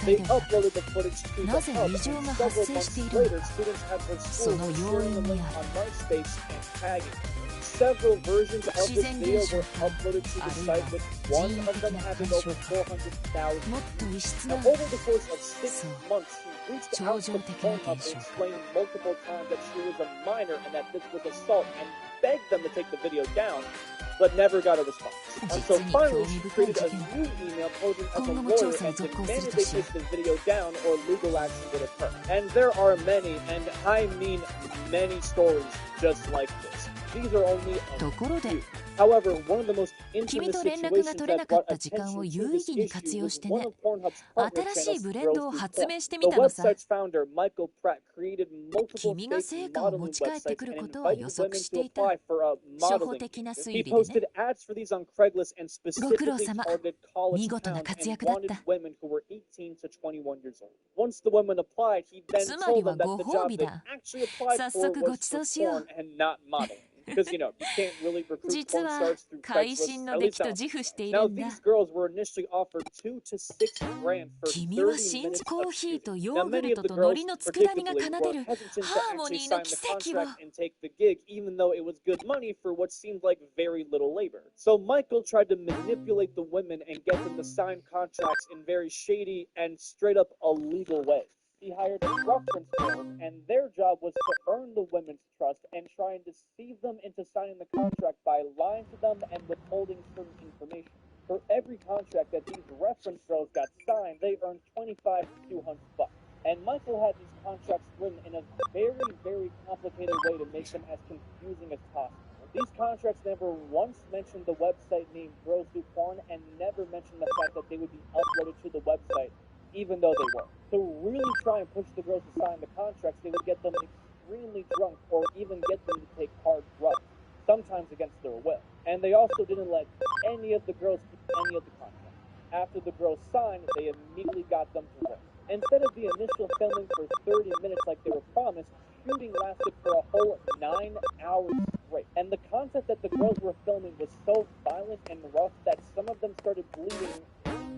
S4: They uploaded the footage to the hub, and several months later, students at her school were sharing the link on MySpace and tagging her. Several versions of this video were uploaded to the site, with one of them having over 400,000 views. Now, over the course of 6 months, she reached out to Pornhub and explained multiple times that she was a minor and that this was assault, and begged them to take the video down, but never got a response. Until finally, she created a new email posing as a lawyer and demanded they take the video down or legal action would occur. And there are many, and I mean many stories just like this. These are only a few. However, one of the most
S12: 君
S4: infamous
S12: と連絡が
S4: situations
S12: 取れ
S4: that
S12: なかっ
S4: brought
S12: た時間
S4: attention
S12: を
S4: to
S12: 有意
S4: this
S12: 義に活
S4: issue
S12: 用
S4: was
S12: して
S4: one
S12: ね。
S4: of Pornhub's partner
S12: 新しい
S4: channels,
S12: ブレンド
S4: Girls
S12: を
S4: Do
S12: 発
S4: Porn.
S12: 明してみ
S4: The
S12: たのさ。
S4: website's founder, Michael Pratt, created multiple
S12: 君が
S4: fake
S12: 成果を持
S4: modeling
S12: ち帰って
S4: websites
S12: くる
S4: and
S12: ことは
S4: invited
S12: 予測
S4: women
S12: し
S4: to
S12: ていた。
S4: apply for a
S12: 初歩
S4: modeling
S12: 的な
S4: gig.
S12: 推
S4: He
S12: 理でね。
S4: posted ads for these on Craigslist and
S12: ご苦労
S4: specifically
S12: 様。
S4: targeted college
S12: 見事な
S4: towns
S12: 活
S4: and
S12: 躍だっ
S4: wanted
S12: た。
S4: women who were 18 to 21 years old. Once the women applied, he then
S12: つまり
S4: told
S12: は
S4: them that
S12: ご
S4: the
S12: 褒
S4: job
S12: 美
S4: they
S12: だ。
S4: actually applied
S12: 早
S4: for
S12: 速ご
S4: was
S12: ち
S4: for
S12: そうしよ
S4: porn
S12: う。
S4: and not modeling. Because, you can't really recruit
S12: 実
S4: porn
S12: は
S4: stars through
S12: 会
S4: Craigslist,
S12: 心の
S4: at
S12: 出
S4: least
S12: 来と
S4: I don't
S12: 自負してい
S4: Now,
S12: るんだ。
S4: these girls were initially offered $2 to $6 grand for
S12: 君は
S4: 30
S12: 真
S4: minutes
S12: 珠コー
S4: of
S12: ヒー
S4: shooting.
S12: と
S4: Now,
S12: ヨーグ
S4: many
S12: ル
S4: of
S12: ト
S4: the
S12: と海苔
S4: girls,
S12: の佃煮が
S4: predictably,
S12: 奏で
S4: were
S12: る
S4: hesitant to
S12: ハーモ
S4: actually
S12: ニーの
S4: sign
S12: 奇
S4: the
S12: 跡を。
S4: contract and take the gig, even though it was good money for what seemed like very little labor. So Michael tried to manipulate the women and get them to sign contracts in very shady and straight up illegal ways. He hired reference girls, and their job was to earn the women's trust and try and deceive them into signing the contract by lying to them and withholding certain information. For every contract that these reference girls got signed, they earned $25 to $200. And Michael had these contracts written in a very, very complicated way to make them as confusing as possible. These contracts never once mentioned the website name Girls Do Porn and never mentioned the fact that they would be uploaded to the website, even though they were. To really try and push the girls to sign the contracts, they would get them extremely drunk or even get them to take hard drugs, sometimes against their will. And they also didn't let any of the girls keep any of the contracts. After the girls signed, they immediately got them to work. Instead of the initial filming for 30 minutes like they were promised, shooting lasted for a whole 9 hours straight. And the content that the girls were filming was so violent and rough that some of them started bleeding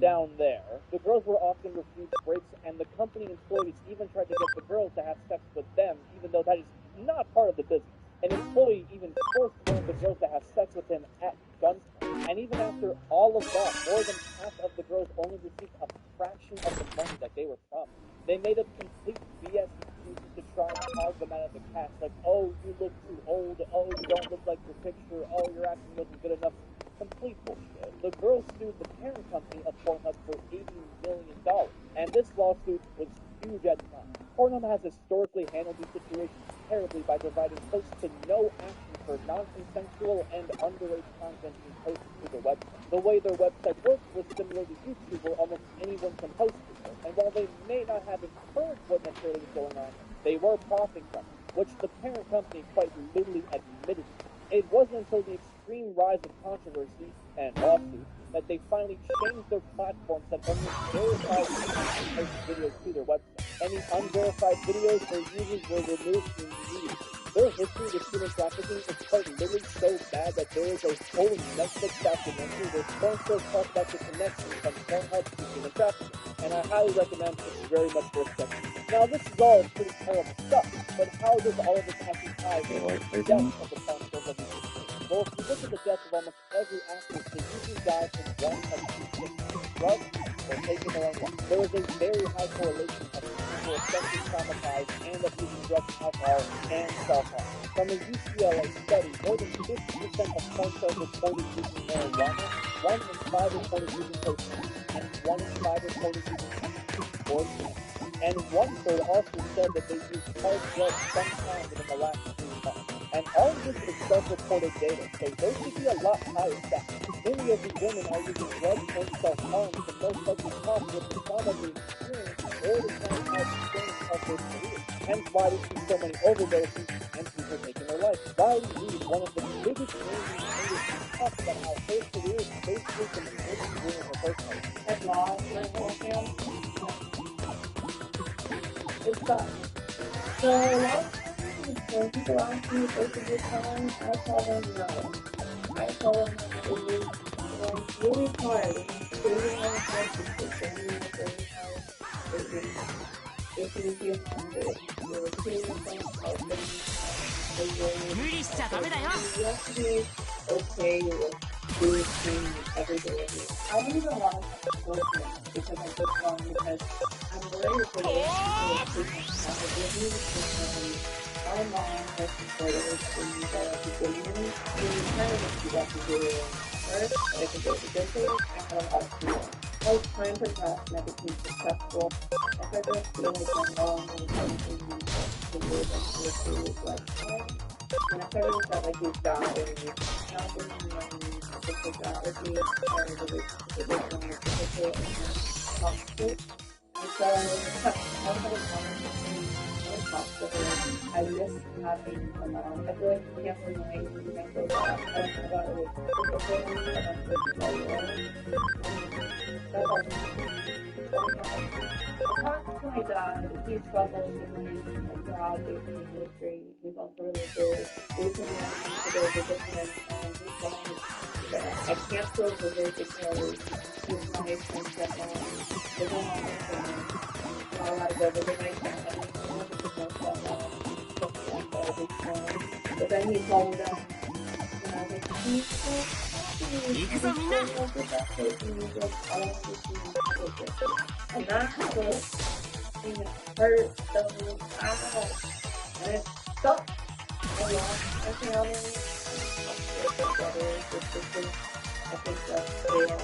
S4: down there. The girls were often refused breaks, and the company employees even tried to get the girls to have sex with them, even though that is not part of the business. An employee even forced one of the girls to have sex with him at gunpoint. And even after all of that, more than half of the girls only received a fraction of the money that they were promised. They made up complete BS excuses to try and hog them out of the cast, like, oh, you look too old, oh, you don't look like your picture, oh, your acting wasn't good enough. Complete bullshit. The girls sued the parent company of Pornhub for $80 million, and this lawsuit was huge at the time. Pornhub has historically handled these situations terribly by providing close to no action for non-consensual and underage content being posted to their website. The way their website works was similar to YouTube, where almost anyone can post it. And while they may not have encouraged what necessarily was going on, they were profiting from it, which the parent company quite literally admitted to. It wasn't until the extreme rise of controversy and lawsuits that they finally changed their platforms that only verified users post videos to their website. Any unverified videos or users were removed immediately. Their history with human trafficking is quite literally so bad that there is a whole Netflix documentary where porn stars talk about the connection from Pornhub to human trafficking, and I highly recommend it's very much worth checking. Now, this is all pretty terrible stuff, but how does all of this actually tie into the death of the porn stars of the industry? Well, if you look at the death of almost every actress, they usually die from one of two things: drugs or taking their own life. There is a very high correlation of people who are sexually traumatized and of using drugs, alcohol, and self-harm. From a UCLA study, more than 50% of porn stars reported using marijuana, 1 in 5 reported using cocaine, and 1 in 5 reported using ecstasy or cannabis. And 1/3 also said that they used hard drugs sometime within the last 3 months. And all of this is self-reported data, so those should be a lot higher stats. Many of these women are using drugs and self-harm to most likely come with the trauma of the experience or the traumatized experience of their career. Hence why we see so many overdoses and people taking their life. Riley Reid, one of the biggest names in the industry, talks about how her career is basically completely ruined her first life.
S5: I've lost my whole family. It sucks. So a lot of times when people ask me if it's a good time, I tell them no. I tell them that it is, really hard. Changing my heart is very hard. It can be haunted. You're seeing yourself helping.
S3: 無理しちゃダメだよ。
S5: You have to be okay with doing things every day of your life. I don't even want to talk about it because I just want because I'm worried for those people who have to give me the my mom has supported things that at the beginning. We kind of just got to do it first, but if it goes a good thing, I have a lot of fear. As time progressed and I became successful, I started to feel like my mom was everything to live a good lifestyle. And I started to felt like his job was helping him learn photography and the relationship with his particular toxic. And so I had a conversation when I talked to her. I miss having a mom. I feel like you can't remind me when I feel that. I don't know about relationships with them, but I'm just so I talked to my dad. He struggles with learning a job in the industry. He's also really good. Recently, I went to go visit him, and he told me that I can't go visit because his wife and stepmom live along with him. So I gotta go visit my dad. I don't know if it's my stepmom. But then he told me that, you know, like, he's so happy. He's so good with that person. He's like, I don't want to see him with it. And that's what hurt so bad. And it sucks a lot. I think my brothers, the sisters, I think that they are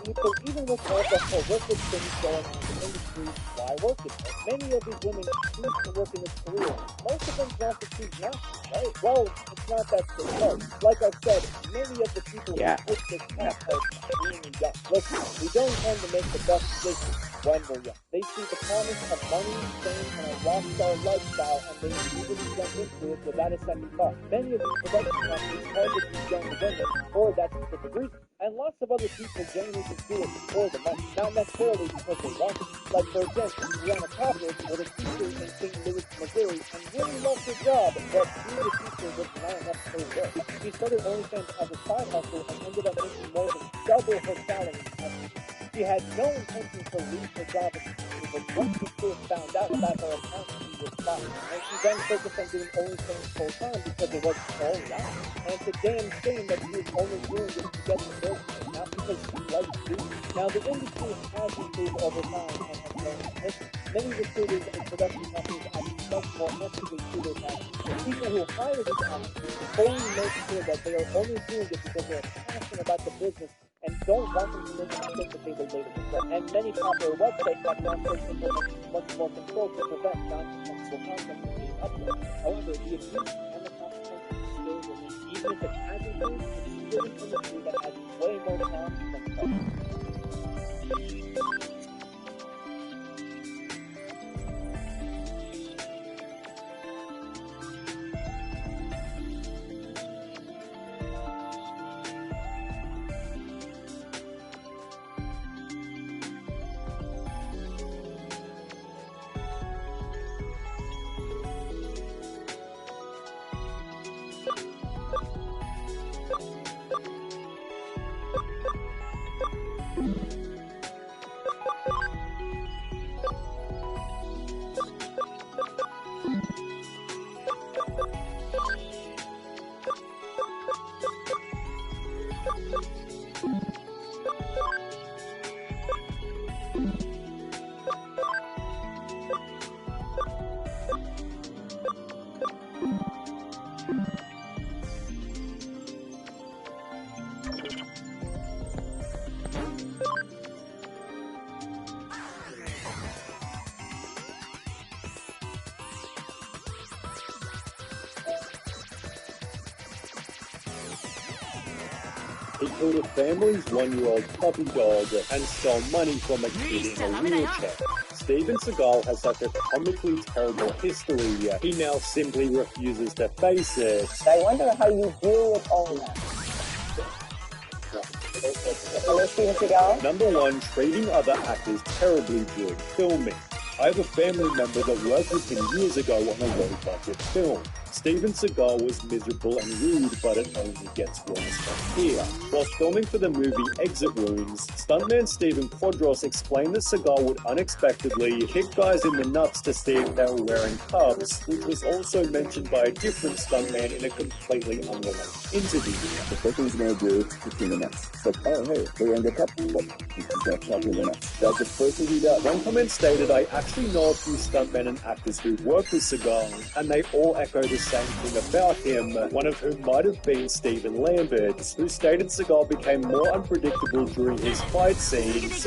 S7: So even with all the horrific things going on in the industry while working there, many of these women choose to work in this career. Most of them want to choose not to, right? Well, it's not that simple. Like I said, many of the people who quit this path are extremely young. Listen, we don't tend to make the best decisions when we're young. They see the promise of money, fame, and a rock star lifestyle, and they immediately jump into it without a second thought. Many of these production companies target these young women for that specific reason. And lots of other people genuinely do it for the money, not necessarily because they want it. Like, for example, Brianna Cobbett was a teacher in St. Louis, Missouri, and really loved her job, but being a teacher was not enough for her work. She started OnlyFans as a side hustle and ended up making more than double her salary as a teacher. She had no intention to leave her job as a teacher, but once the school found out about her account, she was fired. And she then focused on doing OnlyFans full time because it was all right. And it's a damn shame that she was only doing this to get the bills paid, not because she liked doing it. Now, the industry has improved over time and has grown in history. Many recruiters and production companies have much more actively to their passion. The people who hire these actors only make sure that they are only doing it because they are passionate about the business and don't want them to make a mistake that they will later regret. And many popular websites have now started implementing much more control to prevent non-consensual content from being uploaded. However, the abuse and the consequences still remain. Even if it has improved, it's still an industry that has way more cons than pros.
S12: He killed a family's 1-year-old puppy dog and stole money from a kid in a wheelchair. Steven Seagal has such a comically terrible history, he now simply refuses to face it.
S9: I wonder how you deal with all that. Hello, Steven Seagal.
S12: Number 1, treating other actors terribly during filming. I have a family member that worked with him years ago on a low-budget film. Steven Seagal was miserable and rude, but it only gets worse from here. While filming for the movie Exit Wounds, stuntman Steven Quadros explained that Seagal would unexpectedly kick guys in the nuts to see if they were wearing cuffs, which was also mentioned by a different stuntman in a completely unrelated interview.
S13: The first thing he's going to do is kick in the nuts. It's like, oh, hey, they're wearing the cuff, but he's just going to kick in the nuts. That's the first thing he does.
S12: One comment stated, I actually know a few stuntmen and actors who work with Seagal, and they all echo the the same thing about him, one of whom might have been Stephen Lambert, who stated Seagal became more unpredictable during his fight scenes,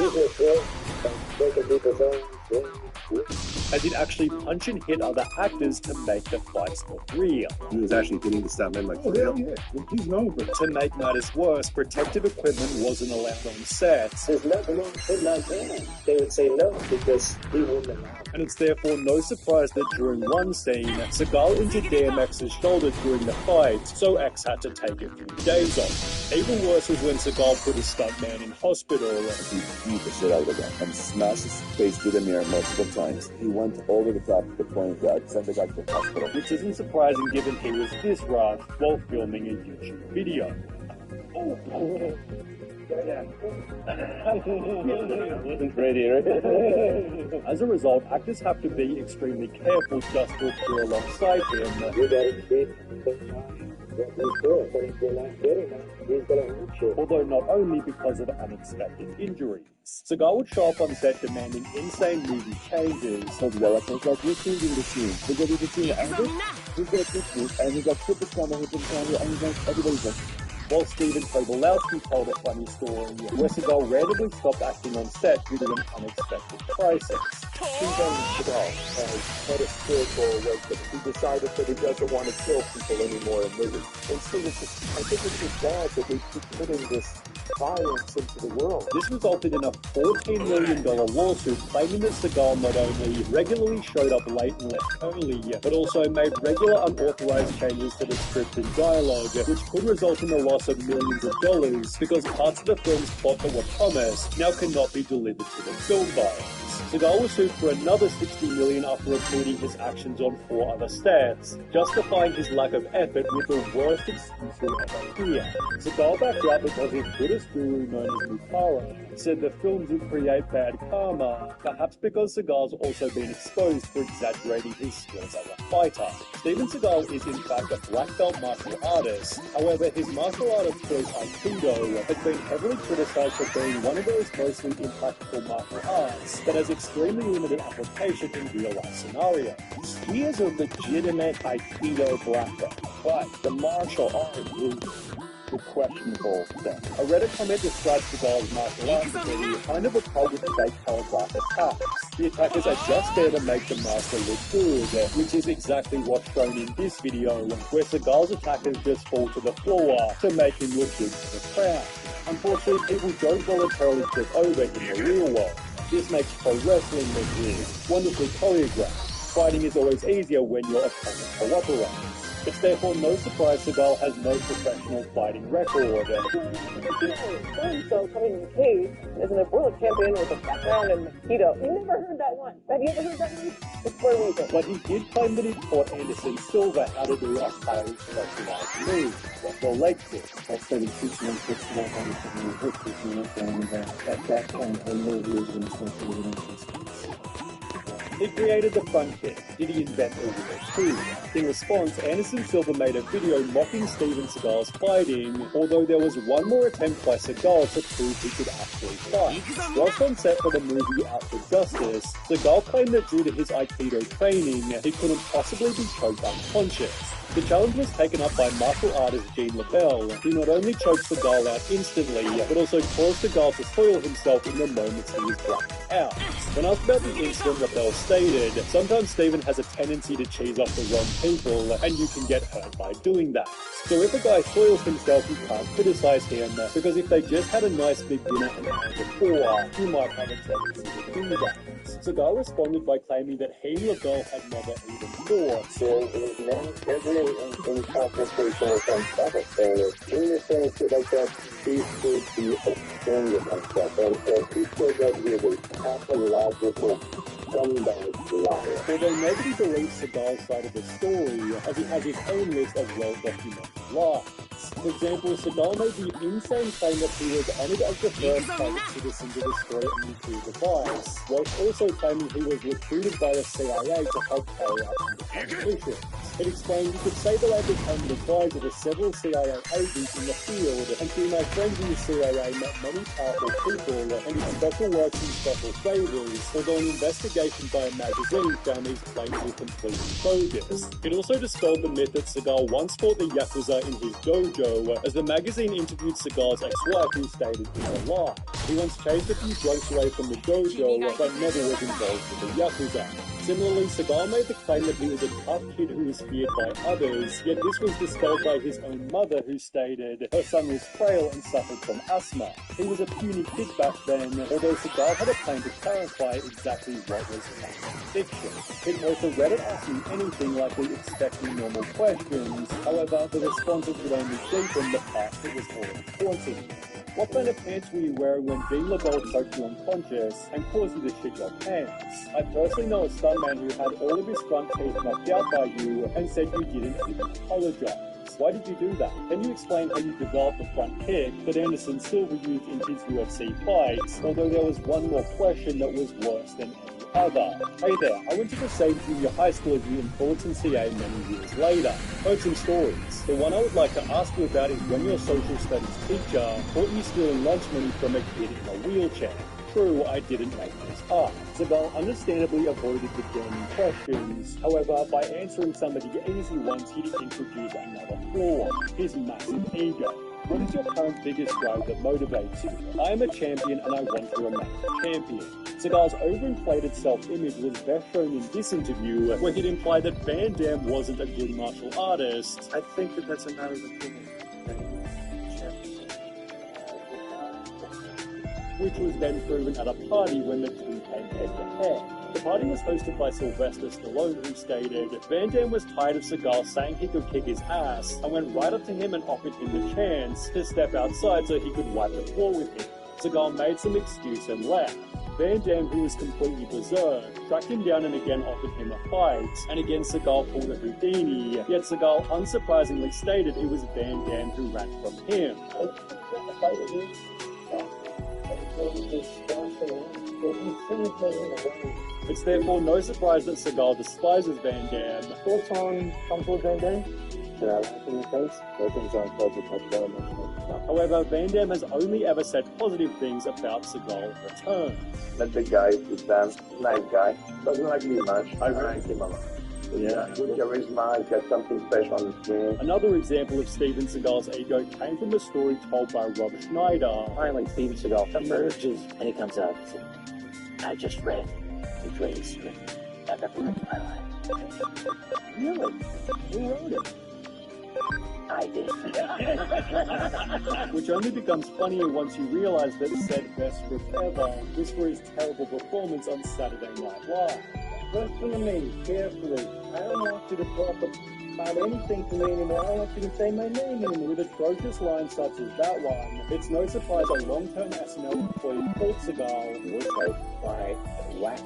S12: as he'd actually punch and hit other actors to make the fights look real.
S13: He was actually hitting the stuntman like for real. Yeah. He's known for it.
S12: To make matters worse, protective equipment wasn't allowed on set.
S7: There's nothing on him. They would say no because he wouldn't allow it.
S12: And it's therefore no surprise that during one scene, Seagal injured DMX's shoulder during the fight, so X had to take a few days off. Even worse was when Seagal put a stuntman in hospital.
S13: He beat the shit out of the guy and smashed his face through the mirror multiple times. He went over the top to the point that sent the guy to the hospital.
S12: Which isn't surprising given he was this rough while filming a YouTube video. As a result, actors have to be extremely careful just to appear alongside him. Although not only because of unexpected injuries. Seagal would show up on set demanding insane movie changes.
S13: So the director's like, we're changing the scene. We're going to do the scene angle. He's going to fix it, and he's going to put this camera, and he's like, everybody's like,
S12: while Steven Tobolowsky told a funny story where Seagal randomly stopped acting on set due to an unexpected crisis.
S14: Steven Seagal has had a spiritual awakening. He decided that he doesn't want to kill people anymore in movies. And Steven, I think it's just bad that we keep putting this violence into the world.
S12: This resulted in a $14 million lawsuit claiming that Seagal not only regularly showed up late and left early, but also made regular unauthorized changes to the script and dialogue, which could result in the loss of millions of dollars because parts of the film's plot that were promised now cannot be delivered to the film buyers. Seagal was sued for another $60 million after repeating his actions on 4 other sets, justifying his lack of effort with the worst excuse you'll ever hear. Seagal backed out because his Buddhist guru known as Mukara said the films would create bad karma, perhaps because Seagal's also been exposed for exaggerating his skills as a fighter. Steven Seagal is in fact a black belt martial artist, however his martial art of choice Aikido has been heavily criticized for being one of those mostly impractical martial arts that has extremely limited application in real-life scenarios.
S14: He is a legitimate Aikido black belt, but the martial art is the questionable thing.
S12: A Reddit comment describes Seagal's martial arts ability kind of a cult with fake telegraph attacks. The attackers are just there to make the master look good, which is exactly what's shown in this video, where Seagal's attackers just fall to the floor to make him look good to the crowd. Unfortunately, people don't voluntarily trip over in the real world. This makes pro wrestling look weird, wonderfully choreographed. Fighting is always easier when your opponent cooperates. It's therefore no surprise Seagal has no professional fighting record.
S9: So coming in the cage as an world champion with a background in Aikido. You never heard that one. Have you ever heard that one? It's for a reason.
S12: But he did claim that he taught Anderson Silva how to do a highly specialized move, the leg kick.
S13: I started teaching him how to at that point, I knew he was going to start doing
S12: He created the front kick. Did he invent the wheel too? In response, Anderson Silva made a video mocking Steven Seagal's fighting, although there was one more attempt by Seagal to prove he could actually fight. Whilst on set for the movie Out for Justice, Seagal claimed that due to his Aikido training, he couldn't possibly be choked unconscious. The challenge was taken up by martial artist Gene LaBelle, who not only choked Seagal out instantly, but also caused Seagal to soil himself in the moments he was blacking out. When asked about the incident, LaBelle stated, "Sometimes Steven has a tendency to cheese off the wrong people, and you can get hurt by doing that. So if a guy soils himself, you can't criticize him, because if they just had a nice big dinner an hour before, he might have a tendency to do that." Seagal responded by claiming that he and LaBelle had never even fought.
S14: So every confrontation with himself, and when you're saying shit like that, he should be ashamed of himself, and he should not be a pathological scumbag liar.
S12: Although nobody believes Seagal's side of the story, as he has his own list of well-documented lies. For example, Seagal made the insane claim that he was honored as the first private citizen to destroy a nuclear device, whilst also claiming he was recruited by the CIA to help carry out investigations. It explained he could say that I became the advisor to several CIA agents in the field, and through my friends in the CIA met many powerful people and did special works and special favors, although an investigation by a magazine found these claims were completely bogus. It also dispelled the myth that Seagal once fought the Yakuza in his dojo, as the magazine interviewed Seagal's ex-wife who stated it was a lie. He once chased a few drunks away from the dojo, but never was involved with the Yakuza. Similarly, Seagal made the claim that he was a tough kid who was feared by others, yet this was dispelled by his own mother, who stated her son was frail and suffered from asthma. He was a puny kid back then, although Seagal had a plan to clarify exactly what was fiction. It was the Reddit asking anything like we expecting normal questions. However, the responses would only deepen the past that was already haunting. What kind of pants were you wearing when Dean LaBelle choked you unconscious and caused you to shit your pants? I personally know a stuntman who had all of his front teeth knocked out by you and said you didn't even apologize. Why did you do that? Can you explain how you developed the front kick that Anderson Silva used in his UFC fights, although there was one more question that was worse than any other? Hey there, I went to the same junior high school as you in Fullerton, CA many years later. Heard some stories. The one I would like to ask you about is when your social studies teacher caught you stealing lunch money from a kid in a wheelchair. True, I didn't make this up. Seagal understandably avoided the burning questions. However, by answering some of the easy ones, he introduced another flaw: his massive ego. What is your current biggest drive that motivates you? I am a champion and I want to remain a champion. Seagal's overinflated self-image was best shown in this interview, where he'd implied that Van Damme wasn't a good martial artist.
S7: I think that that's a matter of opinion.
S12: Which was then proven at a party when the two came head-to-head. The party was hosted by Sylvester Stallone, who stated, Van Damme was tired of Seagal saying he could kick his ass, and went right up to him and offered him the chance to step outside so he could wipe the floor with him. Seagal made some excuse and left. Van Damme, who was completely berserk, tracked him down and again offered him a fight, and again Seagal pulled a Houdini, yet Seagal unsurprisingly stated it was Van Damme who ran from him. It's therefore no surprise that Seagal despises Van Damme.
S7: Thoughts on Kung Fu Van Damme? Should I laugh in your face? Things aren't close to touch very much.
S12: However, Van Damme has only ever said positive things about Seagal's return.
S14: That the guy is damn nice guy. Doesn't like me much. I rank him a lot. Yeah, good charisma, got something special on the screen.
S12: Another example of Steven Seagal's ego came from a story told by Rob Schneider.
S15: Finally, Steven Seagal emerges and he comes out and says, I just read the greatest script I've ever read in my life.
S12: Really? Who wrote it?
S15: I did.
S12: Which only becomes funnier once you realize that said best script ever was for his terrible performance on Saturday Night Live.
S7: Listen to me carefully. I don't want you to talk about anything to me anymore. I don't want you to say my name anymore.
S12: With atrocious lines such as that one, it's no surprise a long-term SNL employee called Seagal
S15: was like, why, whack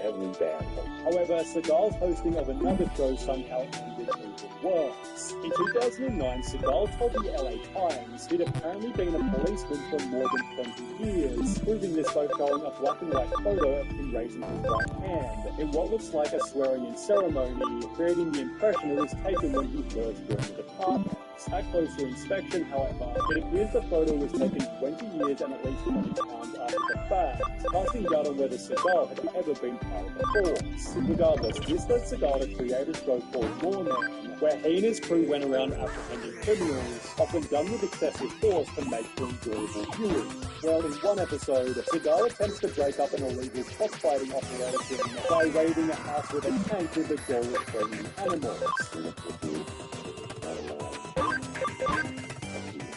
S15: every band.
S12: However, Seagal's hosting of another show somehow ended even worse. In 2009, Seagal told the LA Times he'd apparently been a policeman for more than 20 years, proving this by showing a black and white photo of him raising his right hand in what looks like a swearing-in ceremony, creating the impression it was taken when he first joined the department. At closer inspection, however, it appears the photo was taken 20 years and at least 20 times after the fact, casting doubt on whether Seagal had ever been part of the force. Regardless, this led Seagal to create a show called Lawman, where he and his crew went around apprehending criminals, often done with excessive force to make for enjoyable viewing. Well, in one episode, Seagal attempts to break up an illegal cockfighting operation by raiding a house with a tank with the goal of training animals.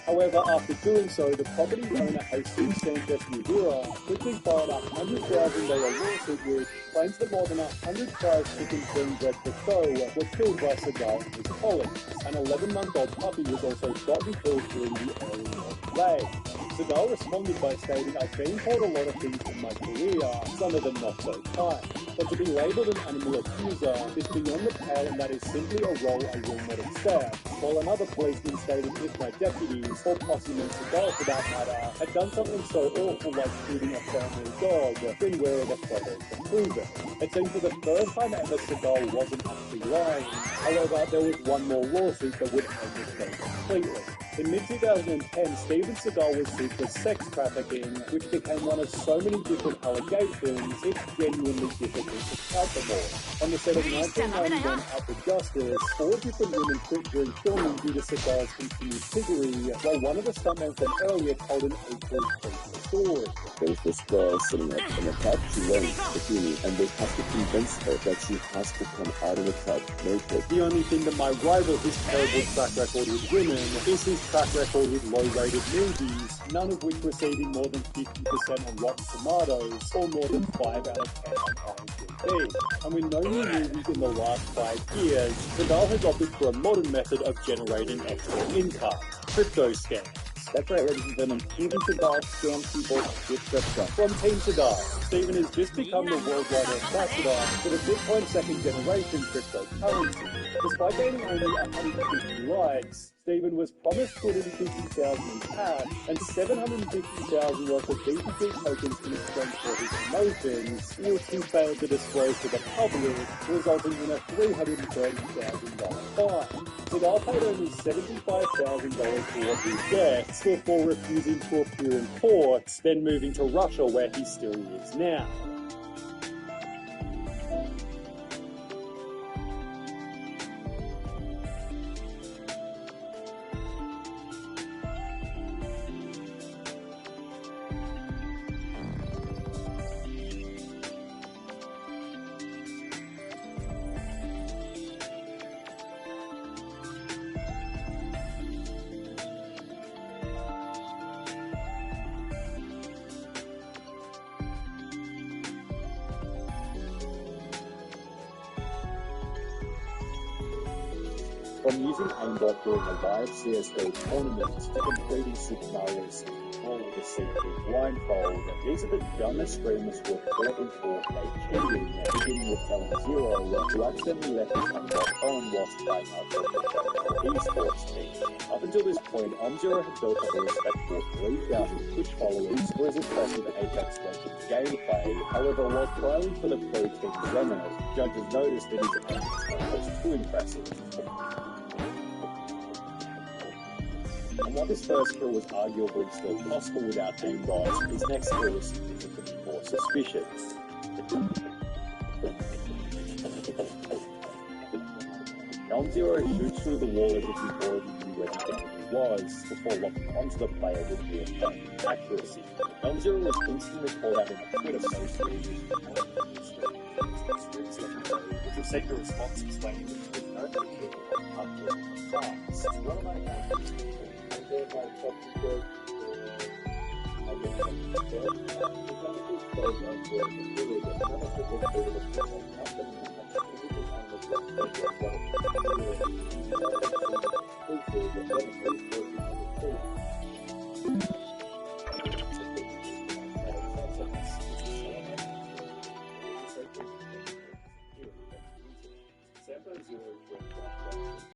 S12: However, after doing so, the property owner Jesus Sanchez Rivera quickly filed a $100,000 lawsuit which claims that more than 100 prize chickens being bred for show were killed by Seagal and his colleagues. An 11-month-old puppy was also shot and killed during the early morning raid. Seagal responded by stating, I've been told a lot of things in my career, some of them not so kind. But to be labelled an animal accuser is beyond the pale, and that is simply a role I will not accept. While another policeman stated if my deputies, or possibly Seagal for that matter, had done something so awful like shooting a family dog, then where are the photos to prove it? show. It seemed for the first time ever Seagal wasn't actually lying. However, there was one more lawsuit that would end this case completely. In mid-2010, Steven Seagal was sued for sex trafficking, which became one of so many different allegations, it's genuinely difficult to count them all. On the set of 1991 Out for Justice, 4 different women quit during filming due to Seagal's continued piggery, while one of the stuntmen from earlier told an equally crazy story.
S13: There's this girl sitting up in a tub, she wears a bikini, and they have to convince her that she has to come out of the tub naked.
S12: The only thing that might rival his terrible track record with women is his track record with low-rated movies, none of which receiving more than 50% on Rotten Tomatoes, or more than 5 out of 10 on IMDb. And with no new movies in the last 5 years, Seagal has opted for a modern method of generating extra income: crypto scams.
S13: That's right, ladies and gentlemen, Steven Seagal scams people with crypto.
S12: From Team Seagal, Steven has just become the worldwide ambassador for the Bitcoin second-generation cryptocurrency. Despite gaining only 150 likes, Steven was promised 250,000 in cash and 750,000 worth of BTC tokens in exchange for his promotions, which he failed to disclose to the public, resulting in a $330,000 fine. Seagal paid only $75,000 towards his debts before refusing to appear in court, then moving to Russia where he still lives now.
S13: From using aimbot during a live CSGO tournament to completing Super Mario 64 with a CP blindfold, these are the dumbest streamers who are caught in 4K cheating, beginning with Talent Zero, who accidentally left his aimbot on whilst trying out for the esports team. Up until this point, Zero had built up a respectable 3,000 Twitch followers, who is impressive Apex Legends gameplay. However, while trialing for the pro team Zenith, judges noticed that his aim was too impressive. And while this first kill was arguably still possible without aimbot, his next kill was significantly more suspicious. Zero shoots through the wall as if he already knew where the enemy was, before locking onto the player with real-time accuracy. Zero was instantly called out in a Twitter post which received a response explaining that he was known to kill until France. One of my